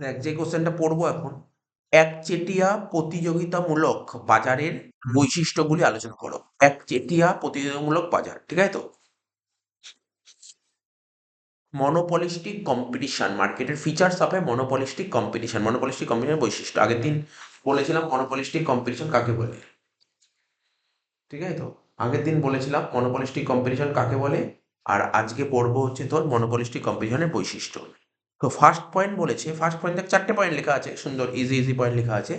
দেখ, যে কোশ্চেনটা পড়বো এখন, একচেটিয়া প্রতিযোগিতামূলক বাজারের বৈশিষ্ট্যগুলি আলোচনা করো। একচেটিয়া প্রতিযোগিতামূলক বাজার, ঠিক আছে তো? মনোপলিস্টিক কম্পিটিশন, মার্কেটের features of A monopolistic competition. Monopolistic competition বৈশিষ্ট্য আগের দিন বলেছিলাম মনোপলিস্টিক কম্পিটিশন কাকে বলে, ঠিক আছে তো? আগের দিন বলেছিলাম মনোপলিস্টিক কম্পিটিশন কাকে বলে, আর আজকে পড়বো হচ্ছে তোর মনোপলিস্টিক কম্পিটিশনের বৈশিষ্ট্য। তো ফার্স্ট পয়েন্ট বলেছে, ফার্স্ট পয়েন্ট দেখ, 4টে পয়েন্ট লেখা আছে, সুন্দর ইজি ইজি পয়েন্ট লেখা আছে।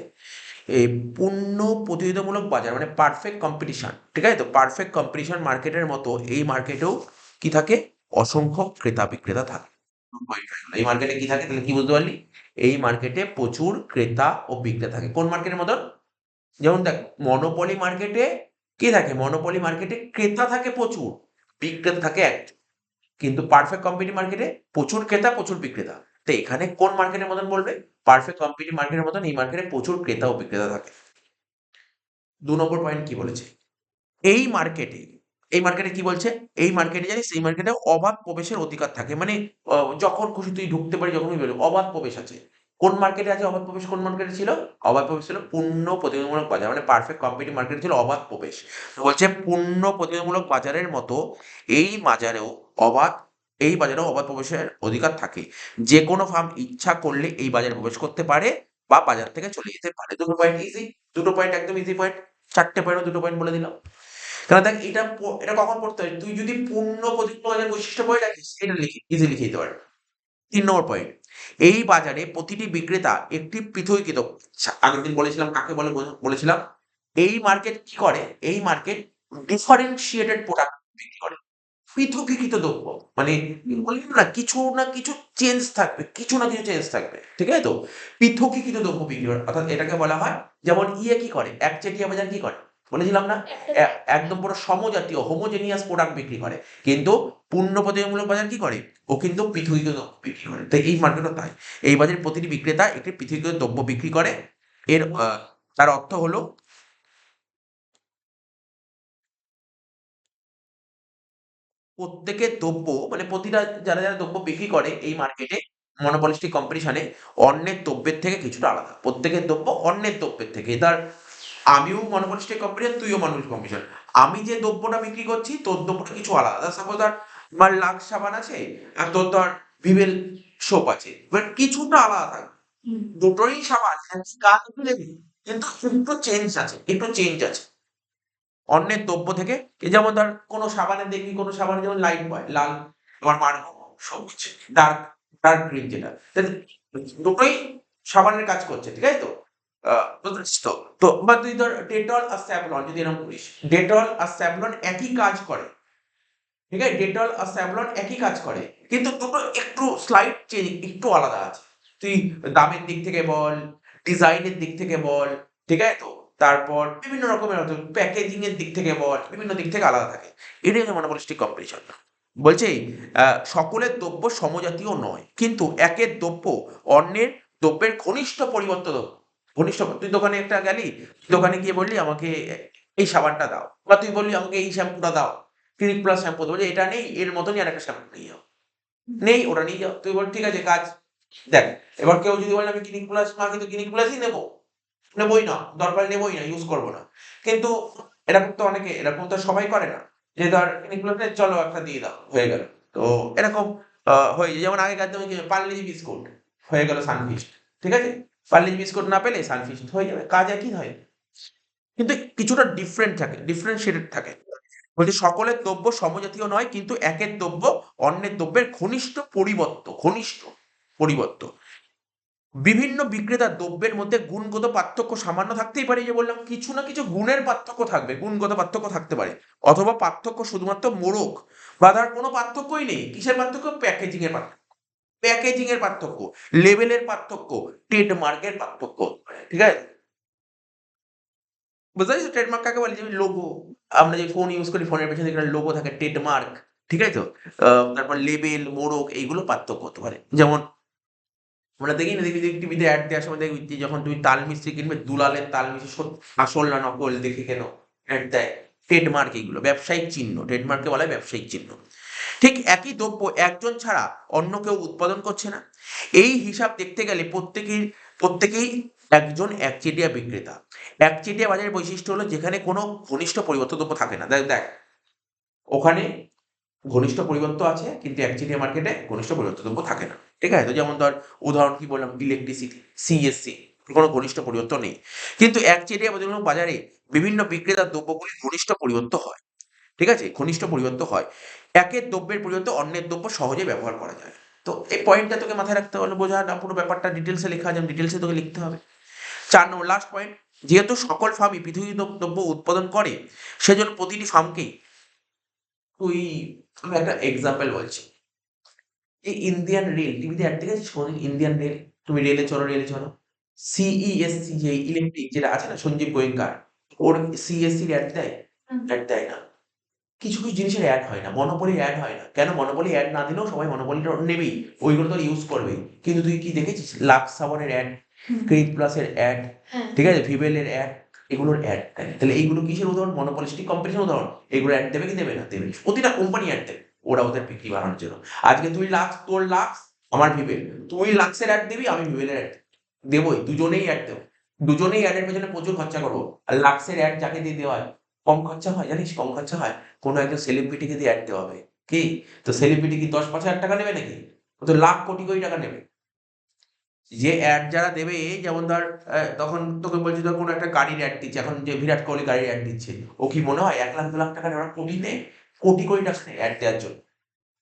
এই পূর্ণ প্রতিযোগিতামূলক বাজার মানে পারফেক্ট কম্পিটিশন, ঠিক আছে তো? পারফেক্ট কম্পিটিশন মার্কেটের মতো এই মার্কেটেও কি থাকে? অসংখ্য ক্রেতা বিক্রেতা থাকে। এই মার্কেটে কি থাকে তাহলে কি বুঝতে পারলি? এই মার্কেটে প্রচুর ক্রেতা ও বিক্রেতা থাকে। কোন মার্কেটের মতন? যেমন দেখ, মনোপলি মার্কেটে কি থাকে? মনোপলি মার্কেটে ক্রেতা থাকে প্রচুর, বিক্রেতা থাকে একজন। কিন্তু পারফেক্ট কম্পিটিটিভ মার্কেটে প্রচুর ক্রেতা প্রচুর বিক্রেতা। তো এখানে কোন মার্কেটের মতন বলবে? পারফেক্ট কম্পিটিটিভ মার্কেটের মতন এই মার্কেটে প্রচুর ক্রেতা ও বিক্রেতা থাকে। 2 নম্বর পয়েন্ট কি বলেছে? এই মার্কেটে, এই মার্কেটে কি বলছে? এই মার্কেটে জানিস, এই মার্কেটে অবাধ প্রবেশের অধিকার থাকে, মানে যখন খুশি তুই ঢুকতে পারি, যখন খুশি বেরোবি, অবাধ প্রবেশ আছে। কোন মার্কেটে আছে অবাধ প্রবেশ? কোন মার্কেটে ছিল অবাধ প্রবেশ? ছিল পূর্ণ প্রতিযোগিতামূলক বাজার, মানে পারফেক্ট কম্পিটিটিভ মার্কেট ছিল অবাধ প্রবেশ। তো বলছে পূর্ণ প্রতিযোগিতামূলক বাজারের মতো এই বাজারেও অবাধ, এই বাজারেও অবাধ প্রবেশের অধিকার থাকে। যে কোনো ফার্ম ইচ্ছা করলে এই বাজারে প্রবেশ করতে পারে বা বাজার থেকে চলে যেতে পারে। দুটো পয়েন্ট ইজি, দুটো পয়েন্ট একদম ইজি পয়েন্ট। 4টে পয়েন্ট, দুটো পয়েন্ট বলে দিলাম। কারণ দেখ, এটা কখন পড়তে হয়? তুই যদি পূর্ণ প্রযুক্ত বাজার বৈশিষ্ট্য বই রাখিস, এটা লিখে ইজি লিখে দিতে পারবি। 3 নম্বর পয়েন্ট, এই বাজারে প্রতিটি বিক্রেতা একটি পৃথকীকৃত, আগের দিন বলেছিলাম কাকে বলে, বলেছিলাম এই মার্কেট কি করে? এই মার্কেট ডিফারেন্সিয়েটেড প্রোডাক্ট বিক্রি করে, পৃথকীকৃত দ্রব্য। মানে বললাম না কিছু চেঞ্জ থাকবে, কিছু না কিছু চেঞ্জ থাকবে, ঠিক আছে তো? পৃথকীকৃত দ্রব্য বিক্রি করে, অর্থাৎ এটাকে বলা হয়, যেমন কি করে, একচেটিয়া বাজার কি করে বলেছিলাম না? একদম পুরো সমজাতীয় হোমোজেনিয়াস প্রোডাক্ট বিক্রি করে। কিন্তু পূর্ণ প্রতিযোগিতামূলক বাজার কি করে? ও কিন্তু পৃথকীকৃত দ্রব্য বিক্রি করে। তাই এই মার্কেটও তাই, এই বাজারে প্রতিটি বিক্রেতা একটি পৃথকীকৃত দ্রব্য বিক্রি করে। এর তার অর্থ হলো প্রত্যেকের দ্রব্য, মানে প্রতিটা যারা যারা দ্রব্য বিক্রি করে এই মার্কেটে মনোপলিস্টিক কম্পিটিশনে, অন্যের দ্রব্যের থেকে কিছুটা আলাদা। প্রত্যেকের দ্রব্য অন্যের দ্রব্যের থেকে। এবার আমিও মনোপলিস্টিক কম্পিটিশন, তুইও মনোপলিস্টিক কম্পিটিশন। আমি যে দ্রব্যটা বিক্রি করছি তোর দ্রব্যটা কিছু আলাদা। সাপোজ ধর আমার লাক্স সাবান আছে, আর তোর ধর ভিভেল সোপ আছে, বাট কিছুটা আলাদা থাকবে। দুটোই সাবান, একই কাজ দিলে, কিন্তু একটু চেঞ্জ আছে, একটু চেঞ্জ আছে অন্যের দ্রব্য থেকে। যেমন ধর কোনো সাবানের দেখবি, কোনো সাবানে যেমন লাইট বয় লাল, তোমার মার সবুজ, ডার্ক ডার্ক গ্রিন যেটা, তাহলে দুটোই সাবানের কাজ করছে, ঠিক আছে তো? বুঝতে পারছিস তো? তো বা তুই ধর ডেটল আর স্যাভলন যদি এরকম করিস, ডেটল আর স্যাভলন একই কাজ করে, ঠিক আছে? ডেটল আর স্যাভলন একই কাজ করে, কিন্তু দুটো একটু স্লাইট চেঞ্জ, একটু আলাদা আছে। তুই দামের দিক থেকে বল, ডিজাইনের দিক থেকে বল, ঠিক আছে তো? তারপর বিভিন্ন রকমের প্যাকেজিং এর দিক থেকে বল, বিভিন্ন দিক থেকে আলাদা থাকে। এটাই হচ্ছে মনোপলিস্টিক কম্পিটিশন। বলছে সকলের দ্রব্য সমজাতীয় নয়, কিন্তু একের দ্রব্য অন্যের দ্রব্যের ঘনিষ্ঠ পরিবর্তন। ঘনিষ্ঠ, তুই দোকানে একটা গেলি, দোকানে গিয়ে বললি আমাকে এই সাবানটা দাও, বা তুই বললি আমাকে এই শ্যাম্পুটা দাও, ক্লিনিক প্লাস শ্যাম্পু দেবো, যে এটা নেই এর মতনই আরেকটা শ্যাম্পু নিয়ে যাও, নেই ওটা নিয়ে যাও, তুই বল ঠিক আছে কাজ। দেখ, এবার কেউ যদি বলে আমি ক্লিনিক প্লাস না, কিন্তু ক্লিনিক প্লাসই নেবো, নেবোই না, দরকার নেবোই না, ইউজ করবো না। কিন্তু এরকম তো অনেকে, এরকম তো সবাই করে না, যে ধর ক্লিনিক প্লাসে চলো একটা দিয়ে দাও, হয়ে গেল। তো এরকম হয়ে যায়। যেমন আগেকার দিনে কি পার্লেজি বিস্কুট, হয়ে গেল সানফিস্ট, ঠিক আছে? পার্লেজি বিস্কুট না পেলে সানফিস্ট হয়ে যাবে, কাজ একই হয়, কিন্তু কিছুটা ডিফারেন্ট থাকে, ডিফারেন্সিয়েটেড থাকে। বলছে সকলের দ্রব্য সমজাতীয় নয়, কিন্তু একের দ্রব্য অন্যের দ্রব্যের ঘনিষ্ঠ পরিবর্ত। বিভিন্ন বিক্রেতার দ্রব্যের মধ্যে গুণগত পার্থক্য সামান্য থাকতেই পারে, যে বললাম কিছু না কিছু গুণের পার্থক্য থাকবে, গুণগত পার্থক্য থাকতে পারে। অথবা পার্থক্য শুধুমাত্র মোড়ক, বা ধর কোনো পার্থক্যই নেই। কিসের পার্থক্য? প্যাকেজিং এর পার্থক্য, প্যাকেজিং এর পার্থক্য, লেবেলের পার্থক্য, ট্রেডমার্কের পার্থক্য, ঠিক আছে? বুঝতে পারছিস ট্রেডমার্ক কাকে বলে? যেমন লোগো, আমরা যে ফোন ইউজ করি, ফোনের পেছনে একটা লোগো থাকে, ট্রেডমার্ক, ঠিক আছে তো? তারপর লেবেল, মোড়ক, এইগুলো পার্থক্য হতে পারে। যেমন আমরা দেখি না, দেখবি টিভিতে অ্যাড দেওয়ার সময় দেখবি যে যখন তুমি তাল মিস্ত্রি কিনবে, দুলালের তাল মিস্ত্রি আসল না নকল দেখে কেন, অ্যাড দেয়। ট্রেডমার্ক, এইগুলো ব্যবসায়িক চিহ্ন, ট্রেডমার্ককে বলা হয় ব্যবসায়িক চিহ্ন। ঠিক একই দ্রব্য একজন ছাড়া অন্য কেউ উৎপাদন করছে না। এই হিসাব দেখতে গেলে প্রত্যেকেই একজন একচেটিয়া বিক্রেতা। একচেটিয়া বাজারের বৈশিষ্ট্য হলো যেখানে কোনো ঘনিষ্ঠ পরিবর্তন দ্রব্য থাকে না। দেখ ওখানে ঘনিষ্ঠ পরিবর্তন আছে কিন্তু একচেটিয়া মার্কেটে ঘনিষ্ঠ পরিবর্তন দ্রব্য থাকে না। ঠিক আছে? তো যেমন ধর উদাহরণ কি বললাম, ইলেকট্রিসিটি, সিএসসি, কোনো ঘনিষ্ঠ পরিবর্তন নেই। কিন্তু একচেটিয়া বাজারে বিভিন্ন বিক্রেতার দ্রব্যগুলি ঘনিষ্ঠ পরিবর্তন হয়। ঠিক আছে? ঘনিষ্ঠ পরিবর্তন হয়। একের দ্রব্যের পরিবর্তে অন্যের দ্রব্য সহজে ব্যবহার করা যায়। তো এই পয়েন্টটা তোকে মাথায় রাখতে হলে বোঝা না, পুরো ব্যাপারটা ডিটেলসে লেখা যেমন ডিটেলসে তোকে লিখতে হবে। 4 নম্বর লাস্ট পয়েন্ট, যেহেতু সকল ফার্মই পৃথিবী দ্রব্য উৎপাদন করে সেজন্য প্রতিটি ফার্মকেই তুই, আমি একটা এক্সাম্পল বলছি। এই ইন্ডিয়ান রেল, টিভিতে অ্যাড দেখেছিস কোনদিন? ইন্ডিয়ান রেল, তুমি রেলে চড়ো, রেলে চড়ো। সিইএসসি যে ইলেকট্রিক যেটা আছে না, সঞ্জীব গোয়েঙ্কার, ওর সিএসসির অ্যাড দেয়? অ্যাড দেয় না। কিছু জিনিসের অ্যাড হয় না, মনোপলির অ্যাড হয় না। কেন? মনোপলি অ্যাড না দিলেও সবাই মনোপলিটা নেবেই, ওইগুলো তো ইউজ করবেই। কিন্তু তুই কি দেখেছিস লাক্স সাবানের অ্যাড, ক্রিম প্লাসের অ্যাড, ঠিক আছে, ভিভেলের অ্যাড, এগুলোর অ্যাড দেয়। তাহলে এইগুলো কিসের উদাহরণ? মনোপলিস্টিক কম্পিটিশন উদাহরণ। এগুলো অ্যাড দেবে কি দেবে না? দেবে। প্রতিটা কোম্পানি অ্যাড দেবে, ওরা ওদের বিক্রি বাড়ানোর জন্য। আজকে তুই লাক্স, তোর লাক্স, আমার ভিভেল, তুই লাক্সের অ্যাড দিবি, আমি ভিভেলের অ্যাড দেবই, দুজনেই অ্যাড দেবো। দুজনেই অ্যাডের পেছনে প্রচুর খরচা করবো। আর লাক্সের অ্যাড যাকে দিয়ে দেওয়া হয় কম খরচা হয়, জানিস? কম খরচা হয়। কোনো একজন সেলিব্রিটিকে দিয়ে অ্যাড দেওয়া হবে, কি? তো সেলিব্রিটি কি 10-5 হাজার টাকা নেবে নাকি? ও তো লাখ কোটি কোটি টাকা নেবে। যে অ্যাড যারা দেবে, যেমন ধর তখন তোকে বলছি, ধর কোনো একটা গাড়ির অ্যাড দিচ্ছে, এখন যে বিরাট কোহলি গাড়ির অ্যাড দিচ্ছে, ও কি মনে হয় 1 লাখ 2 লাখ টাকা নেয়? ওরা কোটি নেয়, কোটি কোটি টাকা নেয় অ্যাড দেওয়ার জন্য।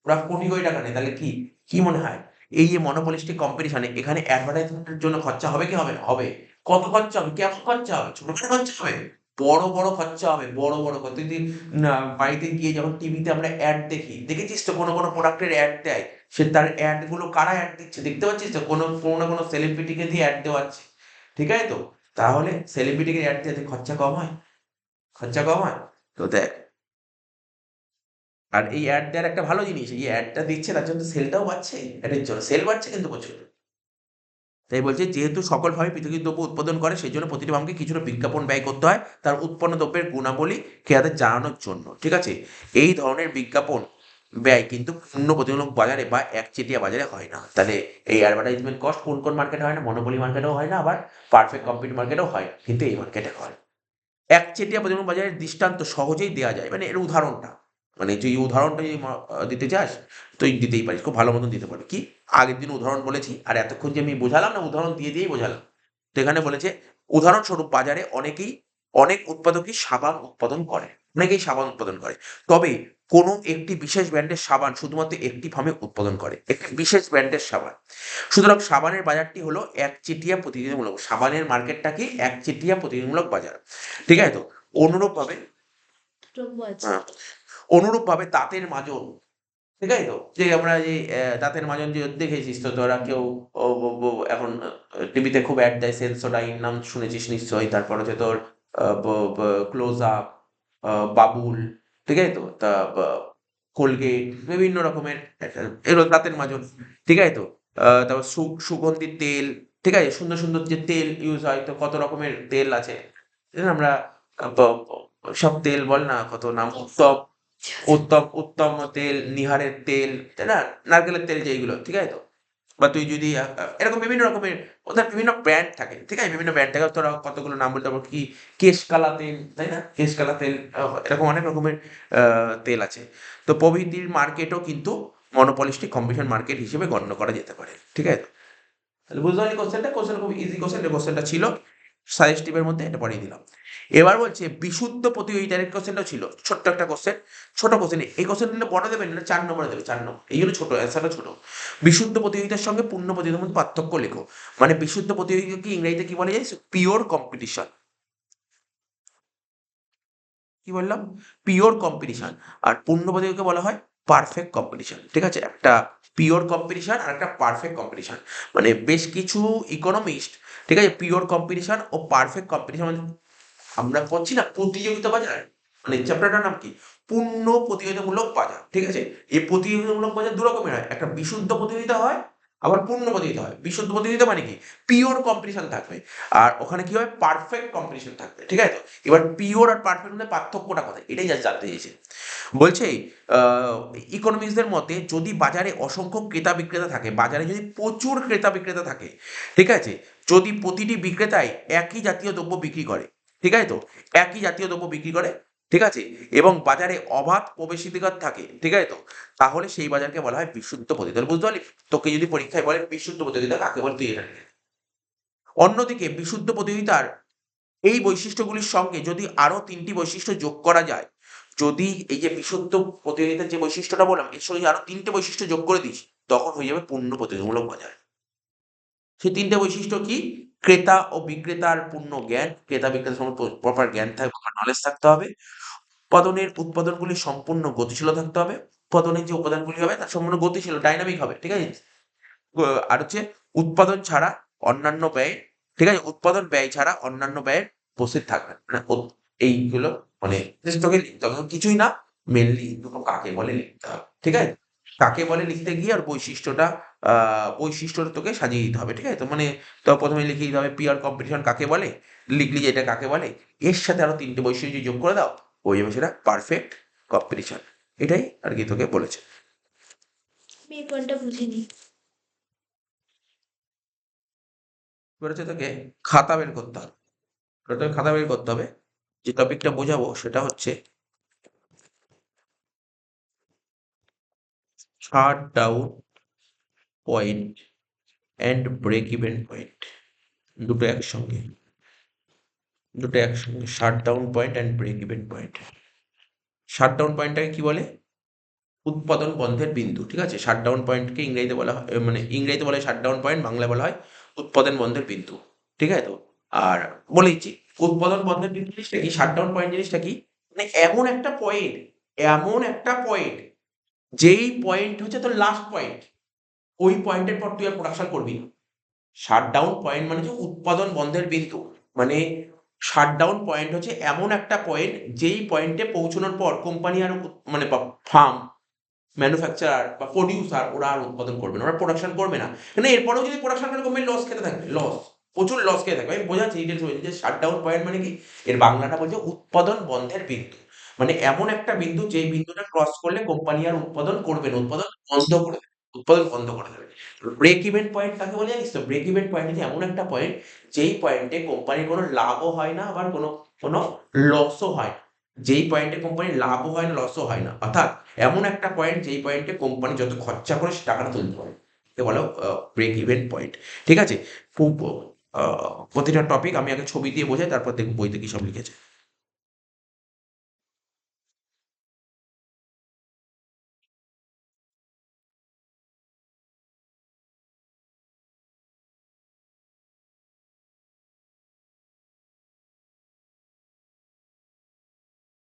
ওরা কোটি কোটি টাকা নেয়। তাহলে কি কি মনে হয় এই যে মনোপলিস্টিক কম্পিটিশনে এখানে অ্যাডভার্টাইজমেন্টের জন্য খরচা হবে কি হবে না? হবে। কত খরচা হবে? কেমন খরচা হবে? ছোটখাটো খরচা হবে? বড় বড় খরচা হবে, বড় বড় তুই যদি বাড়িতে গিয়ে যখন টিভিতে আমরা অ্যাড দেখি, দেখেছিস তো কোনো কোনো প্রোডাক্টের অ্যাড দেয়, সে তার অ্যাড গুলো কারা অ্যাড দিচ্ছে দেখতে পাচ্ছিস তো? কোনো না কোনো সেলিব্রিটিকে দিয়ে অ্যাড দেওয়াচ্ছে। ঠিক আছে তো? তাহলে সেলিব্রিটিকে অ্যাড দিতে খরচা কম হয়? খরচা কম হয়? তো দেখ, আর এই অ্যাড দেওয়ার একটা ভালো জিনিস, এই অ্যাডটা দিচ্ছে তার জন্য সেলটাও বাড়ছে, অ্যাডের জন্য সেল বাড়ছে কিন্তু প্রচুর। তাই বলছে যেহেতু সকলভাবে পৃথিবীর দ্রব্য উৎপাদন করে সেই জন্য প্রতিটি ফার্মকে কিছুটা বিজ্ঞাপন ব্যয় করতে হয় তার উৎপন্ন দ্রব্যের গুণাবলী ক্রেতাদের জানানোর জন্য। ঠিক আছে? এই ধরনের বিজ্ঞাপন ব্যয় কিন্তু পূর্ণ প্রতিমূলক বাজারে বা একচেটিয়া বাজারে হয় না। তাহলে এই অ্যাডভার্টাইজমেন্ট কস্ট কোন কোন মার্কেটে হয় না? মনোপলি মার্কেটেও হয় না, আবার পারফেক্ট কম্পিটিটিভ মার্কেটেও হয়, কিন্তু এই মার্কেটে হয়। একচেটিয়া প্রতিমূলক বাজারের দৃষ্টান্ত সহজেই দেয়া যায়, মানে এর উদাহরণটা, মানে তুই উদাহরণটা যদি দিতে চাস তুই দিতেই পারিস, খুব ভালো মতন দিতে পারবি। কি? আগের দিন উদাহরণ বলেছি, আর এতক্ষণ যে আমি বোঝালাম না, উদাহরণ দিয়ে দিয়েই বোঝালাম। তো এখানে বলেছে উদাহরণস্বরূপ বাজারে অনেক উৎপাদকই সাবান উৎপাদন করে, অনেকেই সাবান উৎপাদন করে। তবে কোনো একটি বিশেষ ব্র্যান্ডের সাবান শুধুমাত্র একটি ফার্মে উৎপাদন করে, একটি বিশেষ ব্র্যান্ডের সাবান। সুতরাং সাবানের বাজারটি হলো একচেটিয়া প্রতিযোগিতামূলক, সাবানের মার্কেটটা কি? একচেটিয়া প্রতিযোগিতামূলক বাজার। ঠিক আছে তো? অনুরূপভাবে হ্যাঁ, অনুরূপভাবে দাঁতের মাজন, ঠিক আছে তো? যে আমরা যে দাঁতের মাজন যে দেখেছিস তো তোরা কেউ, ও এখন টিভিতে খুব অ্যাড দেয়, সেন্সোডাইন নাম শুনেছিস নিশ্চয়ই। তারপর হচ্ছে তোর ক্লোজ আপ, বাবুল, ঠিক আছে তো? কোলগেট, বিভিন্ন রকমের এগুলো দাঁতের মাজন। ঠিক আছে তো? তারপর সুগন্ধি তেল, ঠিক আছে? সুন্দর সুন্দর যে তেল ইউজ হয়, তো কত রকমের তেল আছে, আমরা সব তেল বল না, কত নাম, উত্তম, উত্তম তেল, নিহারের তেল, তাই না? নারকেলের তেল যেইগুলো, ঠিক আছে তো? বা তুই যদি এরকম বিভিন্ন রকমের, ওদের বিভিন্ন ব্র্যান্ড থাকে, ঠিক আছে? বিভিন্ন ব্র্যান্ড থাকে, তোরা কতগুলো নাম বলতে পারবো, কি কেশকালা তেল, তাই না? কেশকালা তেল, এরকম অনেক রকমের তেল আছে। তো প্রভৃতির মার্কেটও কিন্তু মনোপলিস্টিক কম্পিটিশন মার্কেট হিসেবে গণ্য করা যেতে পারে। ঠিক আছে? তাহলে বুঝতে পারলি কোশ্চেনটা? কোশ্চেন খুব ইজি কোশ্চেন, এই কোশ্চেনটা ছিল সাজেস্টিভের মধ্যে, এটা পড়িয়ে দিলাম। এবার বলছে বিশুদ্ধ প্রতিযোগিতার কোশ্চেনটাও ছিল, ছোট্ট একটা কোশ্চেন, ছোট কোশ্চেন। এই কোশ্চেন দিলে বড় দেবেন না, 4 নম্বরে দেবে, 4 নম্বর, এই জন্য ছোট, অ্যান্সারটা ছোট। বিশুদ্ধ প্রতিযোগিতার সঙ্গে পূর্ণ প্রতিযোগিতার মধ্যে পার্থক্য লেখো। মানে বিশুদ্ধ প্রতিযোগিতা কি ইংরেজিতে কি বলা যায়? Pure competition. কি বললাম? Pure competition. আর পূর্ণ প্রতিযোগিতাকে বলা হয় পারফেক্ট কম্পিটিশন। ঠিক আছে? একটা পিওর কম্পিটিশন আর একটা পারফেক্ট কম্পিটিশন। মানে বেশ কিছু ইকোনমিস্ট, ঠিক আছে, পিওর কম্পিটিশন ও পারফেক্ট কম্পিটিশন, মানে আমরা করছি না প্রতিযোগিতা বাজার, মানে চ্যাপ্টারটার নাম কি? পূর্ণ প্রতিযোগিতামূলক বাজার। ঠিক আছে? এই প্রতিযোগিতামূলক বাজার দু রকমের হয়, একটা বিশুদ্ধ প্রতিযোগিতা হয়, আবার পূর্ণ প্রতিযোগিতা হয়। বিশুদ্ধ প্রতিযোগিতা মানে কি, পিওর কম্পিটিশন থাকবে, আর ওখানে কি হবে, পারফেক্ট কম্পিটিশন থাকবে, ঠিক আছে তো। এবার পিওর আর পারফেক্ট মধ্যে পার্থক্যটা কোথায়, এটাই জাস্ট জানতে চেয়েছে। বলছে ইকোনমিক্সদের মতে যদি বাজারে অসংখ্য ক্রেতা বিক্রেতা থাকে, বাজারে যদি প্রচুর ক্রেতা বিক্রেতা থাকে, ঠিক আছে, যদি প্রতিটি বিক্রেতাই একই জাতীয় দ্রব্য বিক্রি করে, ঠিক আছে তো, একই জাতীয় দ্রব্য বিক্রি করে, ঠিক আছে, এবং বাজারে অবাধ প্রবেশাধিকার থাকে, ঠিক আছে তো, তাহলে সেই বাজারকে বলা হয় বিশুদ্ধ প্রতিযোগিতা। বুঝতে পারলি? তোকে যদি পরীক্ষায় বলে বিশুদ্ধ প্রতিযোগিতা কাকে বলে, তুই এটা লিখে। অন্যদিকে বিশুদ্ধ প্রতিযোগিতার এই বৈশিষ্ট্যগুলির সঙ্গে যদি আরো ৩টি বৈশিষ্ট্য যোগ করা যায়, যদি এই যে বিশুদ্ধ প্রতিযোগিতার যে বৈশিষ্ট্যটা বললাম এর সঙ্গে আরো ৩টে বৈশিষ্ট্য যোগ করে দিস, তখন হয়ে যাবে পূর্ণ প্রতিযোগিতামূলক বাজার। সেই ৩টে বৈশিষ্ট্য কি? ক্রেতা ও বিক্রেতার পূর্ণ জ্ঞান, ক্রেতা বিক্রেতার সম্বন্ধে প্রপার জ্ঞান থাকবে, প্রপার নলেজ থাকতে হবে। উৎপাদনগুলি সম্পূর্ণ গতিশীল থাকতে হবে। উৎপাদনের যে উপাদানগুলি হবে তার সম্পূর্ণ গতিশীল, ডাইনামিক হবে, ঠিক আছে। আর হচ্ছে উৎপাদন ছাড়া অন্যান্য ব্যয়, ঠিক আছে, উৎপাদন ব্যয় ছাড়া অন্যান্য ব্যয়ের উপস্থিত থাকবে না। মানে এইগুলো মানে just তোকে লিখতে হবে, কিছুই না, মেনলি দুটো কাকে বলে লিখতে হবে, ঠিক আছে। কাকে বলে লিখতে গিয়ে আর বৈশিষ্ট্যটা তোকে সাজিয়ে দিতে হবে, ঠিক আছে তো। মানে তো প্রথমে লিখে দিতে হবে পিয়ার কম্পিটিশন কাকে বলে, লিখলি যে এটা কাকে বলে, এর সাথে আরো ৩টে বৈশিষ্ট্য যদি যোগ করে দাও, হয়ে যাবে সেটা পারফেক্ট কম্পিটিশন। এটাই আর কি তোকে বলেছে। আমি এই পয়েন্টটা বুঝিনি। এবার হচ্ছে তোকে খাতা বের করতে হবে, তোকে খাতা বের করতে হবে। যে টপিকটা বোঝাবো সেটা হচ্ছে shut down point and break even point. দুটো একসঙ্গে, shut down point and break even point. Shut down পয়েন্টটাকে কি বলে? উৎপাদন বন্ধের বিন্দু, ঠিক আছে। শাট ডাউন পয়েন্টকে ইংরেজিতে বলা হয়, মানে ইংরেজিতে বলা হয় শাট ডাউন পয়েন্ট, বাংলায় বলা হয় উৎপাদন বন্ধের বিন্দু, ঠিক আছে তো। আর বলে দিচ্ছি উৎপাদন বন্ধের বিন্দু জিনিসটা কি, শাট ডাউন পয়েন্ট জিনিসটা কি, মানে এমন একটা পয়েন্ট যেই পয়েন্ট হচ্ছে তোর লাস্ট পয়েন্ট, ওই পয়েন্টের পর তুই আর প্রোডাকশন করবি না। শাটডাউন পয়েন্ট মানে হচ্ছে উৎপাদন বন্ধের বিন্দু, মানে শাটডাউন পয়েন্ট হচ্ছে এমন একটা পয়েন্ট যেই পয়েন্টে পৌঁছানোর পর কোম্পানি আর মানে ফার্ম, ম্যানুফ্যাকচারার বা প্রডিউসার ওরা আর উৎপাদন করবে না, ওরা প্রোডাকশন করবে না। মানে এরপরেও যদি প্রোডাকশন করে কোম্পানি লস খেতে থাকবে, প্রচুর লস খেতে থাকবে। আমি বোঝাচ্ছি ডিটেলস বলছি যে শাটডাউন পয়েন্ট মানে কি, এর বাংলাটা বলছে উৎপাদন বন্ধের বিন্দু, মানে এমন একটা বিন্দু যেই বিন্দুটা ক্রস করলে কোম্পানি আর উৎপাদন করবে না, উৎপাদন বন্ধ করে দেবে। ব্রেক ইভেন পয়েন্ট কাকে বলে জানিস তো? ব্রেক ইভেন পয়েন্ট হচ্ছে এমন একটা পয়েন্ট যেই পয়েন্টে কোম্পানির কোনো লাভও হয় না, আবার কোনো লসও হয় না। যেই পয়েন্টে কোম্পানির লাভও হয় না, লসও হয় না, অর্থাৎ এমন একটা পয়েন্ট যেই পয়েন্টে কোম্পানি যত খরচা করে সে টাকাটা তুলতে পারে, একে বলো ব্রেক ইভেন পয়েন্ট, ঠিক আছে। খুব প্রতিটা টপিক আমি আগে ছবি দিয়ে বোঝাই, তারপর দেখব বইতে কি সব লিখেছে।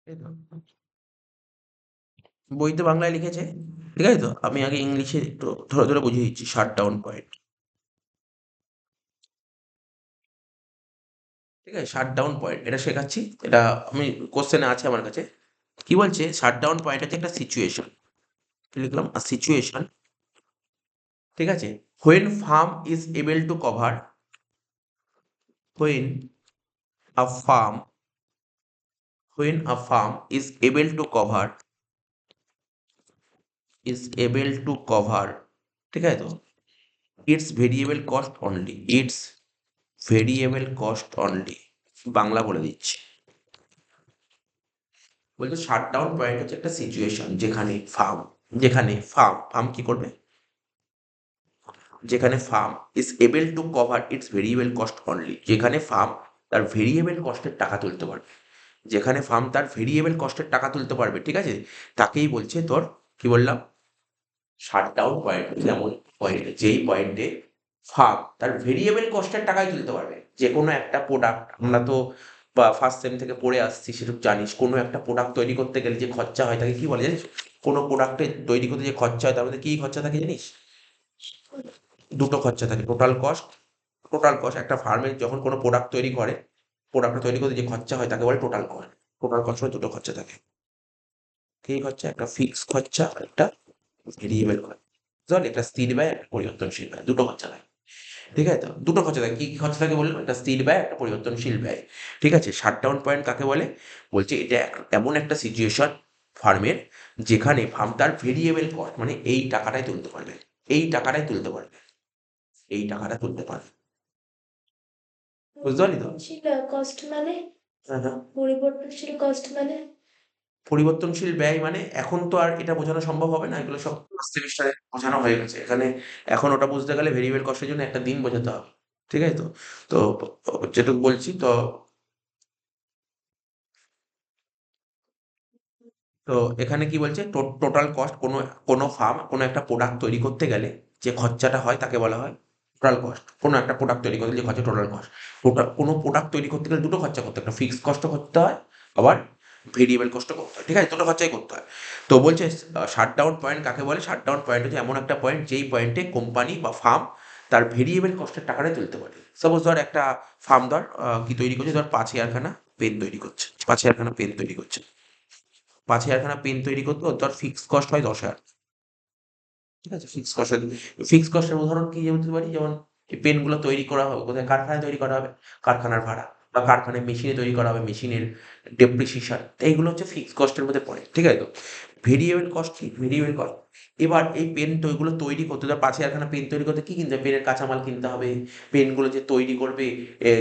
এই তো, বইতে বাংলায় লিখেছে, ঠিক আছে তো। আমি আগে ইংলিশে একটু ধরে ধরে বুঝিয়ে দিচ্ছি। শাট ডাউন পয়েন্ট, ঠিক আছে, শাট ডাউন পয়েন্ট এটা শেখাচ্ছি। এটা আমি কোশ্চেনে আছে আমার কাছে। কি বলছে, শাট ডাউন পয়েন্ট হচ্ছে একটা সিচুয়েশন, লিখলাম সিচুয়েশন, ঠিক আছে। When farm is able to cover, when a farm when a farm is able to cover, ঠিক আছে তো, it's variable cost only, Bangla বলে দিচ্ছি। বলছে শাট ডাউন পয়েন্ট হচ্ছে একটা সিচুয়েশন যেখানে ফার্ম কি করবে, যেখানে firm is able to cover its variable cost only, যেখানে ফার্ম তার ভেরিয়েবল কস্টের টাকা তুলতে পারবে, যেখানে ফার্ম তার ভেরিয়েবল কস্টের টাকা তুলতে পারবে, ঠিক আছে, তাকেই বলছে তোর, কি বললাম, শাট ডাউন পয়েন্ট হচ্ছে এমন পয়েন্ট যেই পয়েন্টে ফার্ম তার ভেরিয়েবল কস্টের টাকাই তুলতে পারবে। যে কোনো একটা প্রোডাক্ট, আমরা তো বা ফার্স্ট সেম থেকে পড়ে আসছি, সেটা জানিস, কোনো একটা প্রোডাক্ট তৈরি করতে গেলে যে খরচা হয় তাকে কি বলে জানিস? কোনো প্রোডাক্টে তৈরি করতে যে খরচা হয় তার মধ্যে কি খরচা থাকে জানিস? দুটো খরচা থাকে, টোটাল কস্ট একটা ফার্মের যখন কোনো প্রোডাক্ট তৈরি করে, প্রোডাক্টটা তৈরি করতে যে খরচা হয় তাকে বলে টোটাল কস্ট দুটো খরচা থাকে। কি খরচা? একটা ফিক্স খরচা আর একটা ভেরিয়েবল খরচা। ধর একটা স্থির ব্যয় একটা পরিবর্তনশীল ব্যয়, দুটো খরচা থাকে। ঠিক আছে তো, দুটো খরচা থাকে, কি কি খরচা থাকে বললাম, একটা স্থির ব্যয় একটা পরিবর্তনশীল ব্যয়। ঠিক আছে, শাটডাউন পয়েন্ট কাকে বলে? বলছে এটা এমন একটা সিচুয়েশন ফার্মের যেখানে ফার্ম তার ভেরিয়েবল কস্ট মানে এই টাকাটাই তুলতে পারবে, এই টাকাটাই তুলতে পারবে, এই টাকাটা তুলতে পারবে। বুঝতে পারলি তো? কস্ট মানে? হ্যাঁ হ্যাঁ। পরিবর্তনশীল কস্ট মানে? পরিবর্তনশীল ব্যয় মানে এখন তো আর এটা বোঝানো সম্ভব হবে না, এগুলো সব সেমিস্টারে বোঝানো হয়ে গেছে। এখানে এখন ওটা বুঝতে গেলে ভেরিয়েবল কস্টের জন্য একটা দিন বোঝাতে হবে। ঠিক আছে তো? তো যেটুকু বলছি তো, তো এখানে কি বলছে, টোটাল কস্ট কোনো কোনো ফার্ম কোনো একটা প্রোডাক্ট তৈরি করতে গেলে যে খরচাটা হয় তাকে বলা হয় টোটাল কস্ট। কোনো একটা প্রোডাক্ট তৈরি করতে যে খরচা টোটাল কস্ট। কোনো প্রোডাক্ট তৈরি করতে গেলে দুটো খরচা করতে হয়, একটা ফিক্সড কস্টও করতে হয়, আবার ভেরিয়েবল কস্টও করতে হয়। ঠিক আছে, দুটো খরচাই করতে হয়। তো বলছে শাটডাউন পয়েন্ট কাকে বলে? শাটডাউন পয়েন্ট হচ্ছে এমন একটা পয়েন্ট যেই পয়েন্টে কোম্পানি বা ফার্ম তার ভেরিয়েবল কস্টের টাকাটাই তুলতে পারে। সাপোজ ধর একটা ফার্ম ধর কি তৈরি করছে, ধর 5,000খানা পেন তৈরি করছে, 5,000খানা পেন তৈরি করছে। 5,000খানা পেন তৈরি করতে ওর ধর ফিক্সড কস্ট হয় 10,000। ঠিক আছে, ফিক্সড কস্টের উদাহরণ কি হতে পারি, যেমন এই পেনগুলো তৈরি করা হবে কোথায়, কারখানায় তৈরি করা হবে, কারখানার ভাড়া, বা কারখানায় মেশিনে তৈরি করা হবে, মেশিনের ডেপ্রিসিয়েশন, এইগুলো হচ্ছে ফিক্সড কস্টের মধ্যে পড়ে। ঠিক আছে তো? ভেরিয়েবল কস্ট কি? ভেরিয়েবল কস্ট, এবার এই পেন তো ওইগুলো তৈরি করতে, ধর 5,000খানা পেন তৈরি করতে কি কিনতে হবে? পেনের কাঁচামাল কিনতে হবে, পেনগুলো যে তৈরি করবে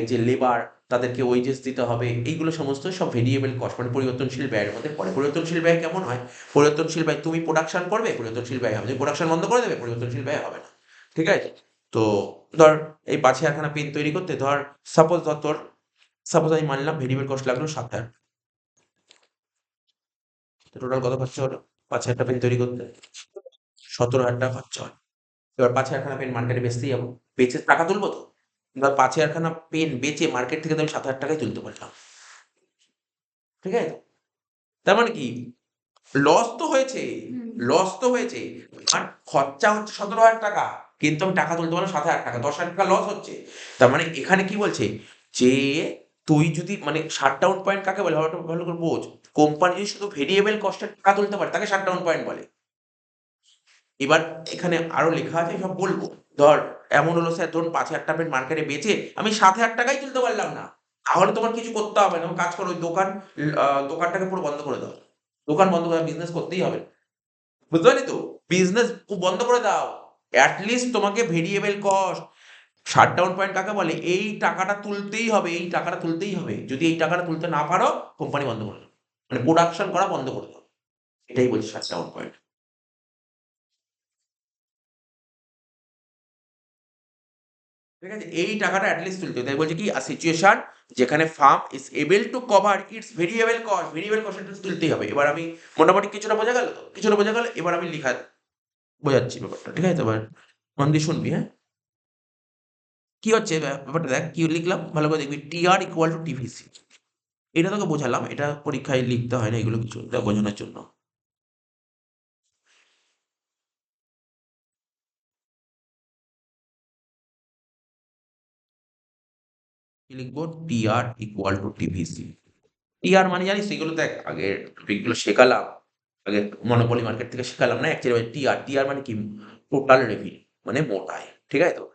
যে লেবার তাদেরকে ওয়েজেস দিতে হবে, এইগুলো সমস্ত সব ভেরিয়েবল কস্ট মানে পরিবর্তনশীল ব্যয়ের মধ্যে পড়ে। পরিবর্তনশীল ব্যয় কেমন হয়? পরিবর্তনশীল ব্যয়, তুমি প্রোডাকশন করবে পরিবর্তনশীল ব্যয় হবে, যদি প্রোডাকশন বন্ধ করে দেবে পরিবর্তনশীল ব্যয় হবে না। ঠিক আছে তো? ধর এই 5,000খানা পেন তৈরি করতে ধর, সাপোজ আমি মানলাম ভেরিয়েবল কস্ট লাগলো 7,000, টোটাল কত খরচা হলো 5,000টা পেন তৈরি করতে? 17,000 টাকা খরচা হয়। এবার 5,000খানা পেন মার্কেটে বেচতেই যাবো, বেচে টাকা তুলবো তো। এবার 5,000খানা পেন বেচে মার্কেট থেকে তো আমি 7,000 টাকায় তুলতে পারলাম। ঠিক আছে তো? তার মানে কি, লস তো হয়েছে, লস তো হয়েছে। আর খরচা হচ্ছে 17,000 টাকা, কিন্তু আমি টাকা তুলতে পারলাম 7,000 টাকা, 10,000 টাকা লস হচ্ছে। তার মানে এখানে কি বলছে, যে তুই যদি মানে শাটডাউন পয়েন্ট কাকে বলে ভালো ভালো করে বোঝ। কোম্পানি যদি শুধু ভেরিয়েবল কস্টের টাকা তুলতে পারে তাকে শাটডাউন পয়েন্ট বলে। এবার এখানে আরো লেখা আছে, সব বলবো। ধর এমন হলো স্যার, ধরুন 5,000 টাকা মার্কেটে বেচে আমি 7,000 টাকাই তুলতে পারলাম না, তাহলে তোমার কিছু করতে হবে না, কাজ করো, ওই দোকানটাকে পুরো বন্ধ করে দাও। দোকান বন্ধ করে বিজনেস করতেই হবে, বুঝতে পারলি তো? বিজনেস বন্ধ করে দাও। লিস্ট তোমাকে ভেরিয়েবল কস্ট, শাটডাউন পয়েন্ট কাকে বলে, এই টাকাটা তুলতেই হবে, এই টাকাটা তুলতেই হবে। যদি এই টাকাটা তুলতে না পারো, কোম্পানি বন্ধ করে দাও, মানে প্রোডাকশন করা বন্ধ করে দাও। এটাই বলছি শাটডাউন পয়েন্ট। ঠিক আছে, এই টাকাটা লিস্ট তুলতে হবে। তাই বলছে কি, সিচুয়েশন যেখানে firm is able to cover its variable cost, variable কস্টটা তুলতেই হবে। এবার আমি মোটামুটি কিছুটা বোঝা গেল তো, কিছুটা বোঝা গেল। এবার আমি লিখা বোঝাচ্ছি ব্যাপারটা। ঠিক আছে, এবার মন দিয়ে শুনবি, হ্যাঁ? কি হচ্ছে ব্যাপারটা দেখ, কি লিখলাম ভালো করে দেখবি, টিআর ইকুয়াল টু টিভিসি। এটা তোকে বোঝালাম, এটা পরীক্ষায় লিখতে হয় না, এগুলো কিছু এটা বোঝানোর জন্য। কি লিখবো? TR equal to TVC. TR মানে জানিস এগুলো, দেখ আগে টপিকগুলো শেখালাম, আগে মনোপলি মার্কেট থেকে শেখালাম না অ্যাকচুয়ালি। টিআর, টিআর মানে কি? টোটাল রেভিনিউ, মানে মোট আয়। ঠিক আছে তো?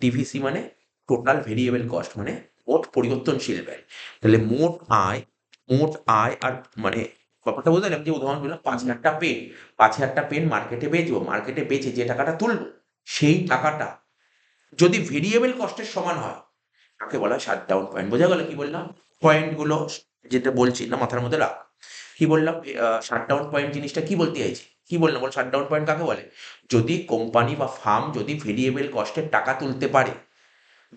টিভিসি মানে টোটাল ভেরিয়েবল কস্ট, মানে মোট পরিবর্তনশীল ব্যয়। তাহলে মোট আয়, মোট আয় আর মানে ব্যাপারটা বুঝতে পারলাম, যে উদাহরণ দিলাম 5,000টা পেন, 5,000টা পেন মার্কেটে বেচবো, মার্কেটে বেচে যে টাকাটা তুলবো, সেই টাকাটা যদি ভেরিয়েবল কস্টের সমান হয় তাকে বলা হয় শাটডাউন পয়েন্ট। বোঝা গেল কি বললাম? পয়েন্টগুলো যেটা বলছি না মাথার মধ্যে রাখ। কি বললাম? শাটডাউন পয়েন্ট জিনিসটা কি বলতে চাইছি? কি বললাম বল, শাটডাউন পয়েন্ট কাকে বলে? যদি কোম্পানি বা ফার্ম যদি ভেরিয়েবল কস্টের টাকা তুলতে পারে,